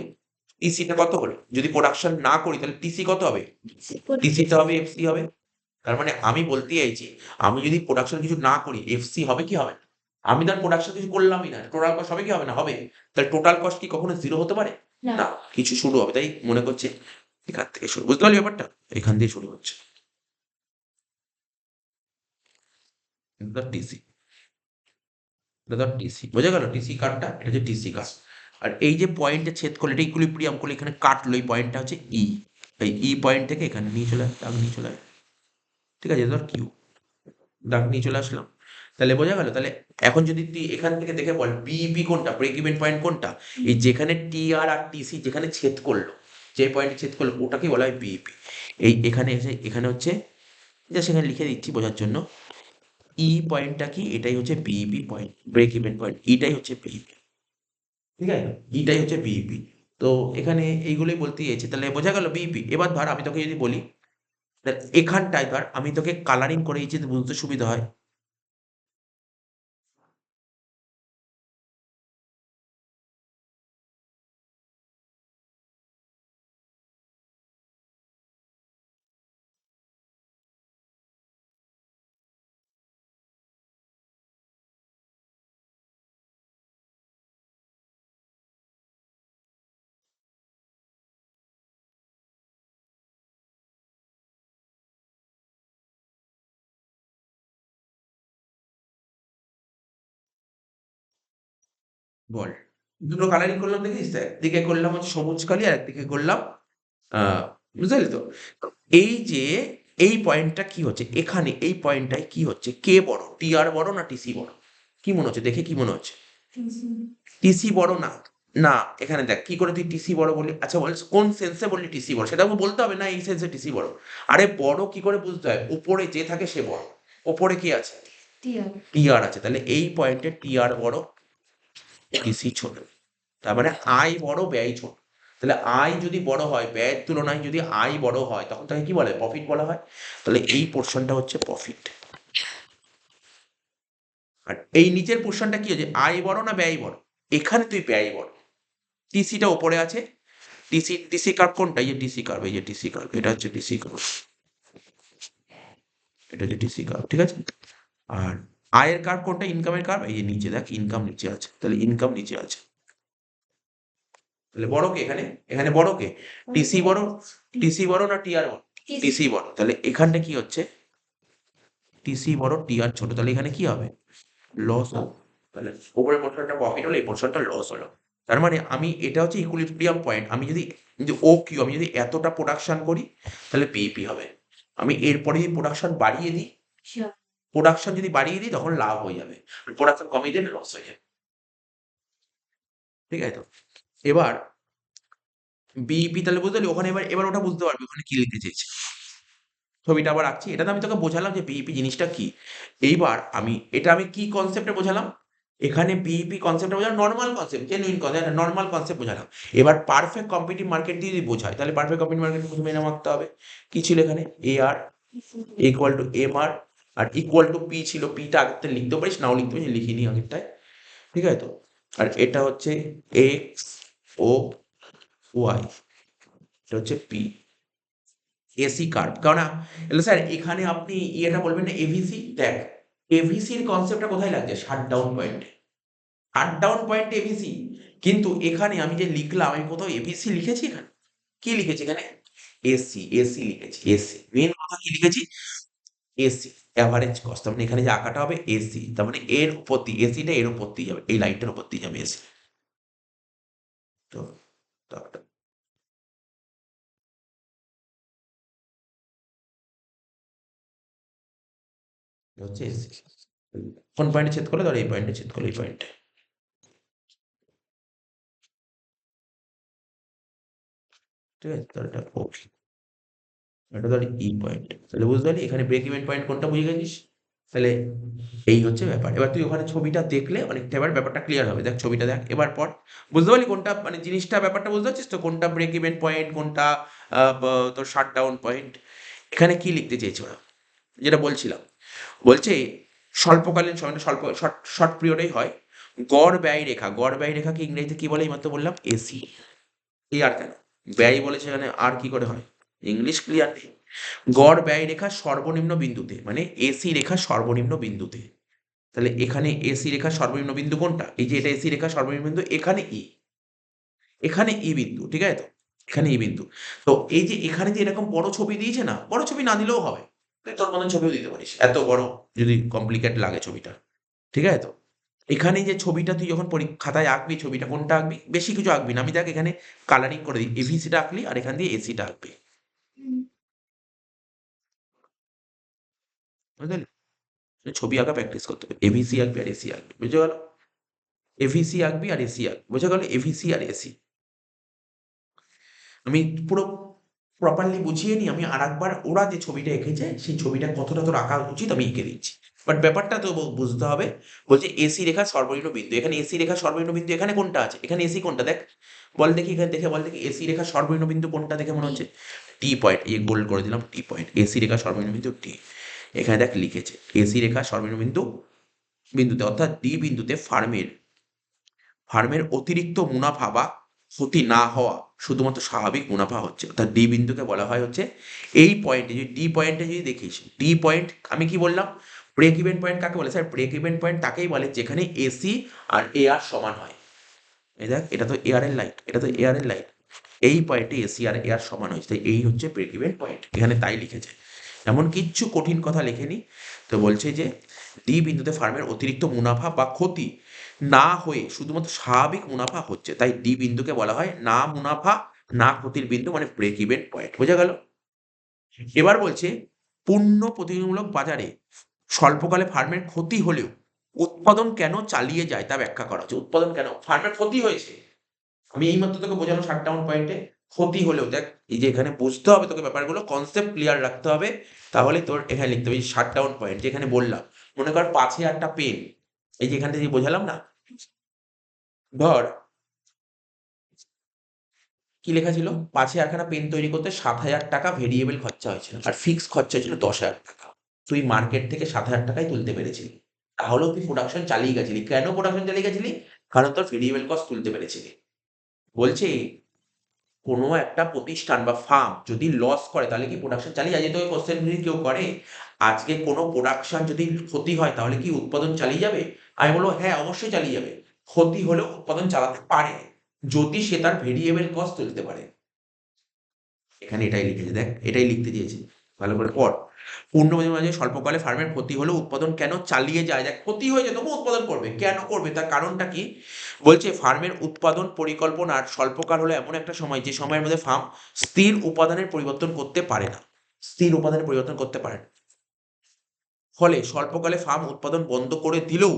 টিসিটা কত হলো, যদি প্রোডাকশন না করি তাহলে টিসি কত হবে, টিসিটা হবে এফসি হবে। তার মানে আমি বলতে চাইছি, আমি যদি প্রোডাকশন কিছু না করি এফসি হবে কি হবে না? আমি তার প্রোডাকশন কিছু করলামই না, টোটাল কস্ট হবে কি হবে না, হবে। তাহলে টোটাল কস্ট কি কখনো জিরো হতে পারে না না, কিছু শুরু হবে, তাই মনে করছে এখান থেকে শুরু, বুঝতে পারলি ব্যাপারটা, এখান দিয়ে শুরু হচ্ছে টিসি, টিসি বোঝা গেল, টিসি কার্ডটা, এটা হচ্ছে টিসি কার্ড। আর এই যে পয়েন্টে ছেদ করলে, এটা ইকুইলিব্রিয়াম করলে, এখানে কাটলো, এই পয়েন্টটা হচ্ছে ই, এই ই পয়েন্ট থেকে এখানে নিয়ে চলে আয়, দাগ নিয়ে চলে আয়, ঠিক আছে, ধর কিউ, দাগ নিয়ে চলে আসলাম। তাহলে বোঝা গেল, তাহলে এখন যদি তুই এখান থেকে দেখে বল বিইপি কোনটা, ব্রেক ইভেন পয়েন্ট কোনটা, এই যেখানে টিআর আর টিসি যেখানে ছেদ করলো, যে পয়েন্টে ছেদ করলো ওটাকেই বলা হয় বিইপি। এই এখানে এসে এখানে হচ্ছে, যা সেখানে লিখে দিচ্ছি বোঝার জন্য, ই পয়েন্টটা কি, এটাই হচ্ছে BEP point, break even point, এটাই হচ্ছে বিইপি, ঠিক আছে, এটাই হচ্ছে বিইপি। তো এখানে এইগুলোই বলতে চাইছি, তাহলে বোঝা গেল বিইপি। এবার ধর আমি তোকে যদি বলি, দেখ এখানটায় ধর আমি তোকে কালারিং করে দিয়েছি, বুঝতে সুবিধা হয়। বল, দুটো কালারিং করলাম দেখিস তো, একদিকে করলাম হচ্ছে সবুজ কালি, আর একদিকে করলাম বুঝলি তো। তো এই যে এই পয়েন্টটা কি হচ্ছে, এখানে এই পয়েন্টটায় কি হচ্ছে, কে বড়, টিআর বড় না টিসি বড়, কি মনে হচ্ছে, দেখে কি মনে হচ্ছে, টিসি বড় না, না, এখানে দেখ কি করে তুই টিসি বড় বললি, আচ্ছা বল কোন সেন্সে বললি টিসি বড়, সেটা বলতে হবে না, এই সেন্সে টিসি বড়। আরে বড় কি করে বুঝতে হয়, উপরে যে থাকে সে বড়, উপরে কি আছে, টিআর আছে, তাহলে এই পয়েন্টে টিআর বড়, টিসি ছোট, তার মানে আয় বড় ব্যয় ছোট। তাহলে আয় যদি বড় হয়, ব্যয়ের তুলনায় যদি আয় বড় হয়, তখন তাকে কি বলে, প্রফিট বলা হয়। তাহলে এই পোর্শনটা হচ্ছে প্রফিট, আর এই নিচের পোর্শনটা কি হচ্ছে, আয় বড় না ব্যয় বড়, এখানে তুই ব্যয় বড়, টিসিটা ওপরে আছে, টিসি কার্ভ কোনটা, এই যে টিসি কার্ভ, এই যে টিসি কার্ভ, এটা হচ্ছে টিসি কার্ভ, এটা হচ্ছে টিসি কার্ভ, ঠিক আছে। আর আয়ের কার্ভ কোনটা, ইনকামের কার্ভ, এই যে নিচে দেখ ইনকাম নিচে আছে, তাহলে ইনকাম নিচে আছে। তাহলে বড় কে এখানে, এখানে বড় কে, টিসি বড়, টিসি বড় না টিআর বড়, টিসি বড়, তাহলে এখানটা কি হচ্ছে, টিসি বড় টিআর ছোট, তাহলে এখানে কি হবে, লস হবে। তাহলে উপরের পোর্শনটা প্রফিট হলো, এই পোর্শনটা লস হলো। তার মানে আমি, এটা হচ্ছে ইকুইলিব্রিয়াম পয়েন্ট, আমি যদি ও কিউ, আমি যদি এতটা প্রোডাকশন করি তাহলে পিইপি হবে, আমি এরপরে যদি প্রোডাকশন বাড়িয়ে দিই, প্রোডাকশন যদি বাড়িয়ে দিই তখন লাভ হয়ে যাবে, প্রোডাকশন কমিয়ে দিলে লস হয়ে যাবে, ঠিক আছে তো। এবার বিইপি তাহলে বুঝতে পারলি, ওখানে এবার এবার ওটা বুঝতে পারবি ওখানে কি লিখতে চেয়েছে। ছবিটা আবার আঁকছি। এটা তো আমি তোকে বোঝালাম যে বিইপি জিনিসটা কি। এইবার আমি কি কনসেপ্টে বোঝালাম? এখানে বিইপি কনসেপ্টে বোঝালাম normal concept, genuine concept, normal concept বোঝালাম। এবার পারফেক্ট কম্পিটিটিভ মার্কেট দিয়ে যদি বোঝায়, তাহলে পারফেক্ট কম্পিটিটিভ মার্কেট প্রথমে নাম আঁকতে হবে। কি ছিল এখানে? AR ইকুয়াল টু MR আর ইকুয়াল টু P ছিল। Pটা আগেরটা লিখতেও পারিস, নাও লিখতে পারিস, লিখিনি আগেরটায়। ঠিক আছে তো? আর এটা হচ্ছে X ও Y, এটা হচ্ছে P। এসি কার্ভ, কারণ স্যার এখানে আপনি ইয়েটা বলবেন না এভিসি। দেখ, এভিসির কনসেপ্টটা কোথায় লাগছে? শাট ডাউন পয়েন্টে। শাট ডাউন পয়েন্টে এভিসি। কিন্তু এখানে আমি যে লিখলাম, আমি কোথাও এভিসি লিখেছি? এখানে কি লিখেছি? এখানে এসি লিখেছি। এসি মেন কথা কি লিখেছি? AC average cost. তার মানে এখানে যে আঁকাটা হবে এসি, তার মানে এর উপর দিয়ে এসিটা এর উপর দিয়ে যাবে, এই লাইনটার উপর দিয়ে যাবে এসি। তো তো একটা হচ্ছে এসি। কোন পয়েন্টে ছেদ করলে? ধর এই পয়েন্টে ছেদ করলে, এই পয়েন্টে। ঠিক আছে, তাহলে এটা ওকে, এটা ধর ই পয়েন্ট। তাহলে বুঝতে পারলি এখানে ব্রেক ইভেন পয়েন্ট কোনটা, বুঝে গেছিস? তাহলে এই হচ্ছে ব্যাপার। এবার তুই ওখানে ছবিটা দেখলে অনেকটা এবার ব্যাপারটা ক্লিয়ার হবে। দেখ ছবিটা দেখ এবার পর, বুঝতে পারলি কোনটা মানে জিনিসটা, ব্যাপারটা বুঝতে পারছিস তো? কোনটা ব্রেক ইভেন পয়েন্ট, কোনটা তোর শাট ডাউন পয়েন্ট। এখানে কি লিখতে চেয়েছে ওরা, যেটা বলছিলাম, বলছে স্বল্পকালীন সময়টা শর্ট শর্ট পিরিয়ডেই হয়। গড় ব্যয় রেখা, গড় ব্যয় রেখাকে ইংরেজিতে কি বলে? এইমাত্র বললাম এসি। এই আর কেন ব্যয় বলেছে এখানে, আর কি করে হয়? ইংলিশ ক্লিয়ার নেই। গড় ব্যয় রেখা সর্বনিম্ন বিন্দুতে, মানে এসি রেখা সর্বনিম্ন বিন্দুতে। তাহলে এখানে এসি রেখা সর্বনিম্ন বিন্দু কোনটা? এই যে এটা এসি রেখা সর্বনিম্ন বিন্দু, এখানে ই, এখানে ই বিন্দু। ঠিক আছে তো? এখানে ই বিন্দু। তো এই যে এখানে যে এরকম বড় ছবি দিয়েছে না, বড় ছবি না দিলেও হবে, তুই তোর মতন ছবিও দিতে পারিস, এত বড় যদি কমপ্লিকেট লাগে ছবিটা। ঠিক আছে তো? এখানে যে ছবিটা তুই যখন খাতায় আঁকবি, ছবিটা কোনটা আঁকবি? বেশি কিছু আঁকবি না, আমি দেখ এখানে কালারিং করে দিই, এভিসিটা আঁকলি আর এখান দিয়ে এসিটা আঁকবি। বুঝলি? ছবি আঁকা প্র্যাকটিস করতে হবে, এভিসি আঁকবি আর এসি আঁকবি, বুঝে গেল? এভিসি আঁকবি আর এসি আঁকবি, বুঝে গেল? এভিসি আর এসি। আমি পুরো প্রপারলি বুঝিয়ে নি, আমি আরেকবার ওরা যে ছবিটা এঁকেছে সেই ছবিটা কতটা তোর আঁকা উচিত আমি এঁকে দিচ্ছি। বাট ব্যাপারটা তো বুঝতে হবে। বলছে এসি রেখা সর্বনিম্ন বিন্দু, এখানে এসি রেখা সর্বনিম্ন বিন্দু এখানে কোনটা আছে? এখানে এসি কোনটা দেখ, বল দেখি, এখানে দেখে বল দেখি এসি রেখা সর্বনিম্ন বিন্দু কোনটা দেখে মনে হচ্ছে? টি পয়েন্ট, এই গোল্ড করে দিলাম, টি পয়েন্ট। এসি রেখা সর্বনিম্ন বিন্দু টি। এখানে দেখ লিখেছে এসি রেখা সর্বনিম্ন বিন্দু বিন্দুতে, অর্থাৎ ডি বিন্দুতে ফার্মের অতিরিক্ত মুনাফা বা ক্ষতি না হওয়া, শুধুমাত্র স্বাভাবিক মুনাফা হচ্ছে। অর্থাৎ ডি বিন্দুকে বলা হয় হচ্ছে এই পয়েন্টে, যদি ডি পয়েন্টে যদি দেখিস, ডি পয়েন্ট আমি কি বললাম? ব্রেক ইভেন পয়েন্ট কাকে বলে? স্যার ব্রেক ইভেন পয়েন্ট তাকেই বলে যেখানে এসি আর এআর সমান হয়। এই দেখ, এটা তো এআর এর লাইন, এটা তো এআর এর লাইন, এই পয়েন্টে এসি আর এআর সমান হয়েছে, তাই এই হচ্ছে ব্রেক ইভেন পয়েন্ট। এখানে তাই লিখেছে, এমন কিচ্ছু কঠিন কথা লেখেনি। তো বলছে যে ডি বিন্দুতে ফার্মের অতিরিক্ত মুনাফা বা ক্ষতি না হয়ে শুধুমাত্র স্বাভাবিক মুনাফা হচ্ছে, তাই ডি বিন্দুকে বলা হয় না মুনাফা না ক্ষতির বিন্দু, মানে ব্রেক ইভেন পয়েন্ট। বোঝা গেল? এবার বলছে পূর্ণ প্রতিযোগিতামূলক বাজারে স্বল্পকালে ফার্মের ক্ষতি হলেও উৎপাদন কেন চালিয়ে যায় তা ব্যাখ্যা করা হচ্ছে। উৎপাদন কেন? ফার্মের ক্ষতি হয়েছে, আমি এইমাত্র তোকে বোঝানো শাট ডাউন পয়েন্টে। ক্ষতি হলেও দেখ, এই যে এখানে বুঝতে হবে তোকে ব্যাপারগুলো, কনসেপ্ট ক্লিয়ার রাখতে হবে, তাহলে তোর এখানে লিখতে হবে শাট ডাউন পয়েন্ট। যেখানে বললাম, মনে কর 5,000টা পেন, এই যে এখান থেকে বোঝালাম না, ধর কি লেখা ছিল? 5,000খানা পেন তৈরি করতে 7,000 টাকা ভেরিয়েবল খরচা হয়েছিল, আর ফিক্স খরচা হয়েছিল 10,000 টাকা। তুই মার্কেট থেকে 7,000 টাকায় তুলতে পেরেছিলি, তাহলেও তুই প্রোডাকশন চালিয়ে গেছিলি। কেন প্রোডাকশন চালিয়ে গেছিলি? কারণ তোর ভেরিয়েবল কস্ট তুলতে পেরেছিলি। বলছে কোনো একটা প্রতিষ্ঠান বা ফার্ম যদি লস করে তাহলে কি প্রোডাকশন চালিয়ে যায়? যেহেতু ওই কোশ্চেন যদি কেউ করে, আজকে কোনো প্রোডাকশন যদি ক্ষতি হয় তাহলে কি উৎপাদন চালিয়ে যাবে? আমি বলবো হ্যাঁ, অবশ্যই চালিয়ে যাবে। ক্ষতি হলেও উৎপাদন চালাতে পারে যদি সে তার ভেরিয়েবল কস্ট তুলতে পারে। এখানে এটাই লিখেছে, দেখ এটাই লিখতে দিয়েছে, ভালো করে পড়। পূর্ণ মাঝে স্বল্পকালে ফার্মের ক্ষতি হলেও উৎপাদন কেন চালিয়ে যায়? দেখ ক্ষতি হয়েছে তবুও উৎপাদন করবে, কেন করবে? তার কারণটা কি? বলছে ফার্মের উৎপাদন পরিকল্পনার স্বল্পকাল হলো এমন একটা সময় যে সময়ের মধ্যে ফার্ম স্থির উপাদানের পরিবর্তন করতে পারে না, স্থির উপাদানের পরিবর্তন করতে পারে না। ফলে স্বল্পকালে ফার্ম উৎপাদন বন্ধ করে দিলেও,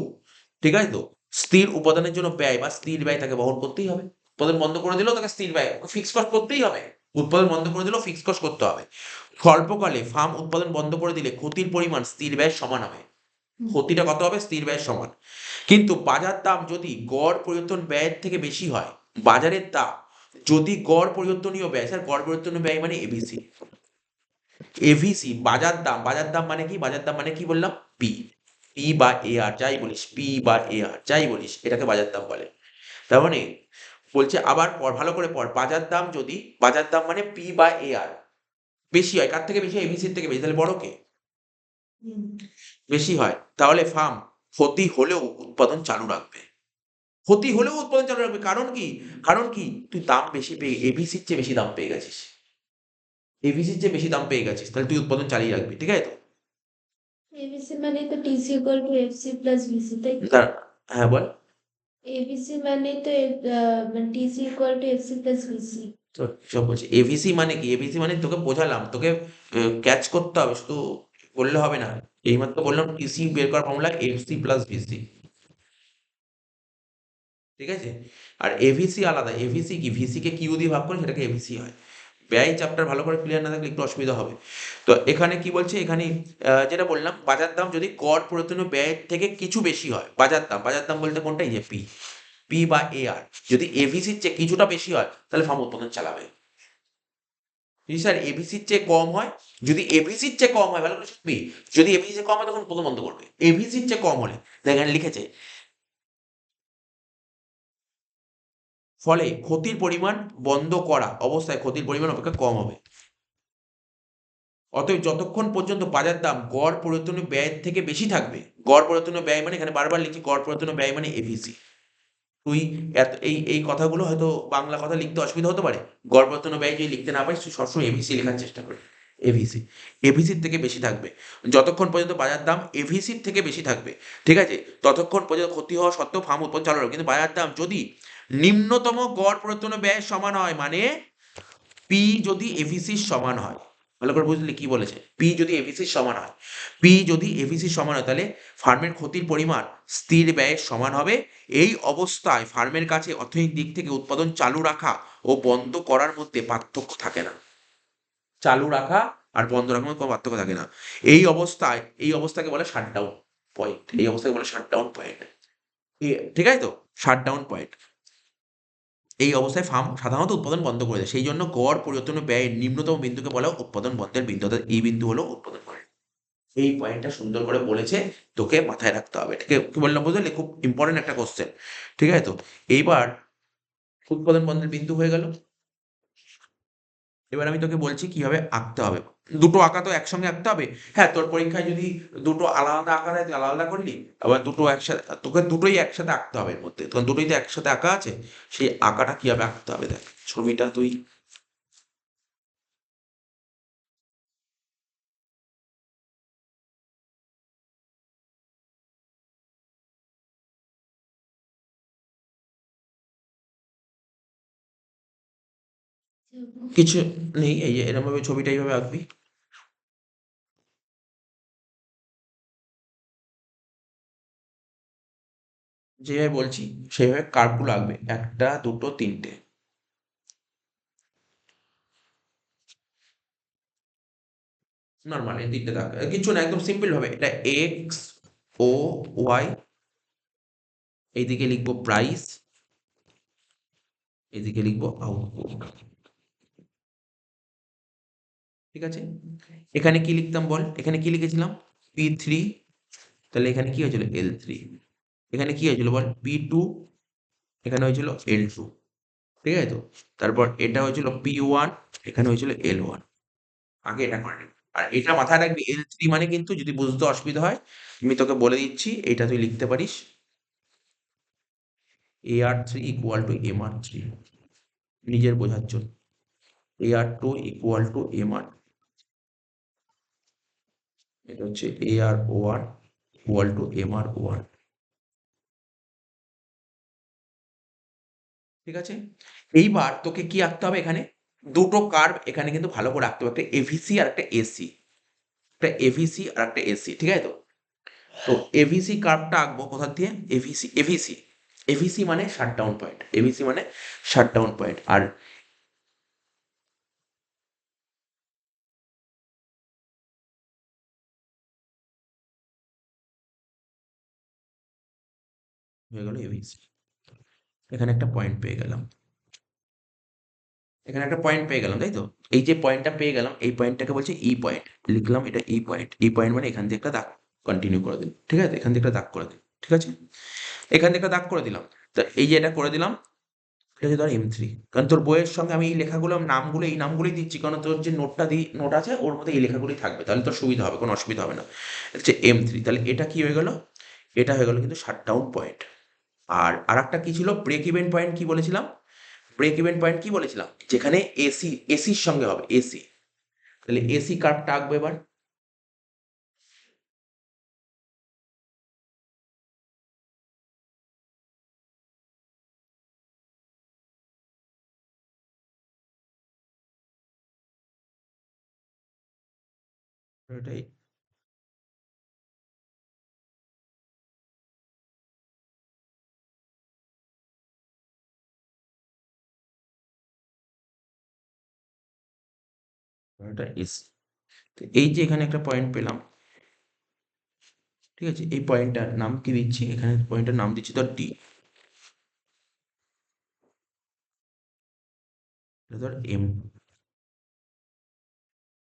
ঠিক আছে তো, স্থির উপাদানের জন্য ব্যয় বা স্থির ব্যয় তাকে বহন করতেই হবে। উৎপাদন বন্ধ করে দিলেও তাকে স্থির ব্যয়, ফিক্স কস্ট করতেই হবে। উৎপাদন বন্ধ করে দিলেও ফিক্স কস্ট করতে হবে। স্বল্পকালে ফার্ম উৎপাদন বন্ধ করে দিলে ক্ষতির পরিমাণ স্থির ব্যয়ের সমান হবে। ক্ষতিটা কত হবে? স্থির ব্যয়ের সমান। কিন্তু বাজার দাম যদি গড় পরিবর্তন ব্যয়ের থেকে বেশি হয়, বাজারের দাম যদি গড় পরিবর্তনীয় ব্যয়, স্যার গড় পরিবর্তনীয় ব্যয় মানে এভিসি। এভিসি বাজার দাম মানে কি? বাজার দাম মানে কি বললাম? পি। পি বা এ আর যাই বলিস, পি বা এ আর যাই বলিস, এটাকে বাজার দাম বলে। তার মানে বলছে আবার পড়, ভালো করে পড়, বাজার দাম মানে পি বা এ আর বেশি হয়, কার থেকে বেশি হয়? এভিসির থেকে বেশি। তাহলে বড় কে? বেশি হয়, তাহলে ফার্ম ক্ষতি হলেও উৎপাদন চালু রাখবে। ক্ষতি হলেও উৎপাদন চালু রাখবে, কারণ কি? কারণ কি? তুই দাম বেশি পেয়ে, এভিসির চেয়ে বেশি দাম পেয়ে গেছিস, এভিসির চেয়ে বেশি দাম পেয়ে গেছিস, তাহলে তুই উৎপাদন চালিয়ে রাখবি, ঠিক আছে তো? এবিসি মানে তো TC equal to FC plus VC, তাই তো? হ্যাঁ বল। এবিসি মানে তো মানে TC equal to FC plus VC. তো সব বলছি এভিসি মানে কি? এভিসি মানে তোকে বোঝালাম, তোকে ক্যাচ করতে হবে, শুধু বললে হবে না। এইমাত্র বললাম টিসি বের করার ফর্মুলা এফসি প্লাস ভিসি, ঠিক আছে? আর এভিসি আলাদা, এভিসি কি? ভিসি কে কিউ দিয়ে ভাগ করে সেটাকে এভিসি হয়। ব্যয় চ্যাপ্টার ভালো করে ক্লিয়ার না থাকলে একটু অসুবিধা হবে। তো এখানে কি বলছে? এখানে যেটা বললাম, বাজার দাম যদি গড় পরিবর্তনীয় ব্যয়ের থেকে কিছু বেশি হয়, বাজার দাম বলতে কোনটা? এই যে পি, পি বা এ আর যদি এভিসির চেয়ে কিছুটা বেশি হয়, তাহলে ফার্ম উৎপাদন চালাবে। যদি স্যার এভিসির চেয়ে কম হয়, যদি এভিসির চেয়ে কম হয়, ভালো করে শুনবি, যদি এভিসির চেয়ে কম হয় তখন উৎপাদন বন্ধ করবে। এভিসির চেয়ে কম হলে, দেখেন লিখেছে, ফলে ক্ষতির পরিমাণ বন্ধ করা অবস্থায় ক্ষতির পরিমাণ অপেক্ষা কম হবে। অতএব যতক্ষণ পর্যন্ত বাজার দাম গড় পরিবর্তনীয় ব্যয়ের থেকে বেশি থাকবে, গড় পরিবর্তনীয় ব্যয় মানে এখানে বারবার লিখছি, গড় পরিবর্তনীয় ব্যয় মানে এভিসি। তুই এই কথাগুলো হয়তো বাংলা কথা লিখতে অসুবিধা হতে পারে, গড় পরিবর্তনীয় ব্যয় যদি লিখতে না পারিস তুই সবসময় এভিসি লেখার চেষ্টা করি। এভিসি, এভিসির থেকে বেশি থাকবে, যতক্ষণ পর্যন্ত বাজার দাম এভিসির থেকে বেশি থাকবে, ঠিক আছে, ততক্ষণ পর্যন্ত ক্ষতি হওয়া সত্ত্বেও ফার্ম উৎপাদন চালু রাখবে। কিন্তু বাজার দাম যদি নিম্নতম গড় পরিবর্তনীয় ব্যয়ের সমান হয়, মানে পি যদি এভিসির সমান হয়, ভালো করে বুঝলি কি বলেছে? পি যদি এভিসির সমান হয়, পি যদি এভিসির সমান হয়, তাহলে ফার্মের ক্ষতির পরিমাণ স্থির ব্যয়ের সমান হবে। এই অবস্থায় ফার্মের কাছে অর্থনৈতিক দিক থেকে উৎপাদন চালু রাখা ও বন্ধ করার মধ্যে পার্থক্য থাকে না। চালু রাখা আর বন্ধ রাখার মধ্যে কোনো পার্থক্য থাকে না। এই অবস্থাকে বলে শাটডাউন পয়েন্ট, এই অবস্থাকে বলে শাটডাউন পয়েন্ট। ঠিক আছে তো? Shutdown point. এই অবস্থায় ফার্ম সাধারণত উৎপাদন বন্ধ করে দেয়, সেই জন্য গড় পরিবর্তনীয় ব্যয়ের নিম্নতম বিন্দুকে বলা হয় উৎপাদন বন্ধের বিন্দু, অর্থাৎ এই বিন্দু হলো উৎপাদন পয়েন্ট। এই পয়েন্টটা সুন্দর করে বলেছে, তোকে মাথায় রাখতে হবে, ঠিক আছে? কি বললাম বুঝলি? খুব ইম্পর্টেন্ট একটা কোশ্চেন, ঠিক আছে তো? এইবার উৎপাদন বন্ধের বিন্দু হয়ে গেল, এবার আমি তোকে বলছি কিভাবে আঁকতে হবে। দুটো আঁকা তো একসঙ্গে আঁকতে হবে। হ্যাঁ, তোর পরীক্ষায় যদি দুটো আলাদা আঁকা দেয় তুই আলাদা আলাদা করলি, আবার দুটো একসাথে, তোকে দুটোই একসাথে আঁকতে হবে এর মধ্যে, তখন দুটোই তো একসাথে আঁকা আছে, সেই আঁকাটা কিভাবে আঁকতে হবে দেখ। ছবিটা তুই কিছু নেই, এই যে এরকম ভাবে ছবিটা এইভাবে আঁকবি, যেভাবে বলছি সেইভাবে কার্ভগুলো আঁকবে, একটা দুটো তিনটে, নর্মাল এই তিনটে দাগ, কিছু না, একদম সিম্পল ভাবে, এটা এক্স ও ওয়াই, এইদিকে লিখবো প্রাইস, এদিকে লিখবো আউটপুট, ঠিক আছে? এখানে কি লিখতাম বল? এখানে কি লিখেছিলাম? P3, তাহলে এখানে কি হয়েছিল? L3। এখানে কি হয়েছিল বল? P2, এখানে হয়েছিল L2, ঠিক আছে তো? তারপর এটা হয়েছিল P1, এখানে হয়েছিল L1। আগে এটা করে নিবি। আর এটা মাথায় রাখবি, L3 মানে কিন্তু যদি বুঝতে অসুবিধা হয়, আমি তোকে বলে দিচ্ছি, এটা তুই লিখতে পারিস AR3 ইকুয়াল টু MR3, নিজের বোঝার জন্য। AR2 ইকুয়াল টু MR, এটা হচ্ছে AR1 ইকুয়াল টু MR1, ঠিক আছে? এইবার তোকে কি আঁকতে হবে? এখানে দুটো কার্ভ এখানে কিন্তু ভালো করে আঁকতে হবে, একটা এভিসি আর একটা এসি, একটা এভিসি আর একটা এসি, ঠিক আছে তো? তো এভিসি কার্ভটা আঁকবো কোথা দিয়ে? এভিসি, এভিসি, এভিসি মানে শাটডাউন পয়েন্ট, এভিসি মানে শাটডাউন পয়েন্ট। আর হয়ে গেল এবিসি। এখানে একটা পয়েন্ট পেয়ে গেলাম, এখানে একটা পয়েন্ট পেয়ে গেলাম, তাই তো? এই যে পয়েন্টটা পেয়ে গেলাম, এই পয়েন্টটাকে বলছে ই পয়েন্ট। লিখলাম এটা ই পয়েন্ট। ই পয়েন্ট মানে এখান থেকে একটা দাগ কন্টিনিউ করে দিন, ঠিক আছে? এখান থেকে একটা দাগ করে দিন, ঠিক আছে? এখান থেকে একটা দাগ করে দিলাম। তো এই যে এটা করে দিলাম, এটা হচ্ছে ধর M3। কারণ তোর বইয়ের সঙ্গে আমি এই লেখাগুলো, নামগুলো, এই নামগুলোই দিচ্ছি, কারণ তোর যে নোট আছে ওর মধ্যে এই লেখাগুলোই থাকবে, তাহলে তোর সুবিধা হবে, কোনো অসুবিধা হবে না। এটা হচ্ছে M3। তাহলে এটা কি হয়ে গেল? এটা হয়ে গেল কিন্তু শাটডাউন পয়েন্ট। আর আরেকটা কি ছিল? ব্রেক ইভেন পয়েন্ট কি বলেছিলাম? ব্রেক ইভেন পয়েন্ট কি বলেছিলাম? যেখানে এসির সঙ্গে হবে, এসি। তাহলে এসি কার্ভটা আঁকবো এবার। এটাই, এটা এসি। তো এই যে এখানে একটা পয়েন্ট পেলাম, ঠিক আছে? এই পয়েন্টটার নাম কি দিচ্ছি? এখানে পয়েন্টটার নাম দিচ্ছি ধর ডি। ধর এম,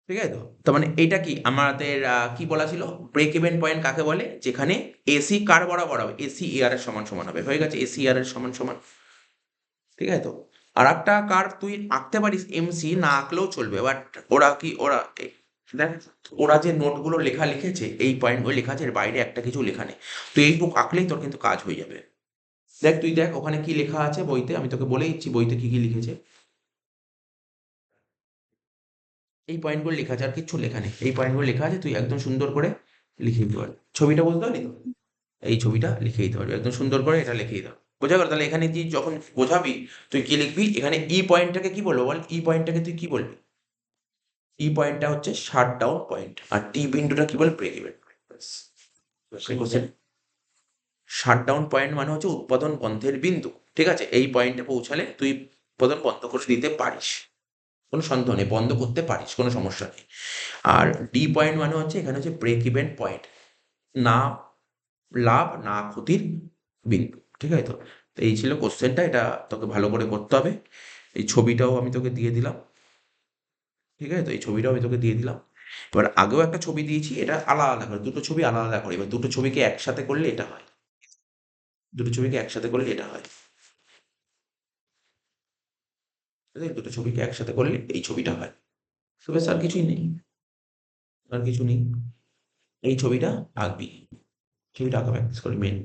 ঠিক আছে তো? তার মানে এইটা কি আমাদের কি বলা ছিল? ব্রেক ইভেন পয়েন্ট কাকে বলে? যেখানে এসি কার বরাবর হবে? এসি এআর এর সমান সমান হবে। হয়ে গেছে, এসি এআর এর সমান সমান, ঠিক আছে তো? আর একটা কার তুই আঁকতে পারিস এমসি, না আঁকলেও চলবে, বাট ওরা কি, ওরা দেখ, ওরা যে নোটগুলো লেখা লিখেছে, এই পয়েন্টগুলো লেখা আছে, এর বাইরে একটা কিছু লেখা নেই। তুই এইটুকু আঁকলেই তোর কিন্তু কাজ হয়ে যাবে। দেখ, তুই দেখ ওখানে কি লেখা আছে বইতে, আমি তোকে বলে দিচ্ছি বইতে কি কি লিখেছে। এই পয়েন্টগুলো লেখা আছে, আর কিচ্ছু লেখা নেই। এই পয়েন্টগুলো লেখা আছে, তুই একদম সুন্দর করে লিখে দিতে পারবি। ছবিটা বুঝতে পারলি তো? এই ছবিটা লিখে দিতে পারবি একদম সুন্দর করে, এটা লিখে দিতে হবে। বোঝা গেল? তাহলে এখানে তুই যখন বোঝাবি, তুই কি লিখবি? এখানে ই পয়েন্টটাকে কি বলবো বল? ই পয়েন্টটাকে তুই কি বলবি? ই পয়েন্টটা হচ্ছে শাট ডাউন পয়েন্ট, আর টি বিন্দুটা কি বলে? Break even point. Shut down point মানে হচ্ছে উৎপাদন বন্ধের বিন্দু, ঠিক আছে? এই পয়েন্টে পৌঁছালে তুই উৎপাদন বন্ধ করে দিতে পারিস, কোনো সন্দেহ নেই, বন্ধ করতে পারিস, কোনো সমস্যা নেই। আর ডি পয়েন্ট মানে হচ্ছে, এখানে হচ্ছে ব্রেক ইভেন পয়েন্ট, না লাভ না ক্ষতির বিন্দু, ঠিক আছে তো? তো এই ছিল কোশ্চেনটা, এটা তোকে ভালো করে করতে হবে। এই ছবিটাও আমি তোকে দিয়ে দিলাম, ঠিক আছে তো? এই ছবিটাও আমি তোকে দিয়ে দিলাম। এবার আগেও একটা ছবি দিয়েছি, এটা আলাদা আলাদা করে, দুটো ছবি আলাদা আলাদা করে। এবার দুটো ছবিকে একসাথে করলে এটা হয়, দুটো ছবিকে একসাথে করলে এটা হয়, বুঝলি? দুটো ছবিকে একসাথে করলে এই ছবিটা হয়। তো ব্যাস, আর কিছুই নেই, আর কিছু নেই। এই ছবিটা আঁকবি, ছবিটা আঁকা প্র্যাকটিস করবি মেন।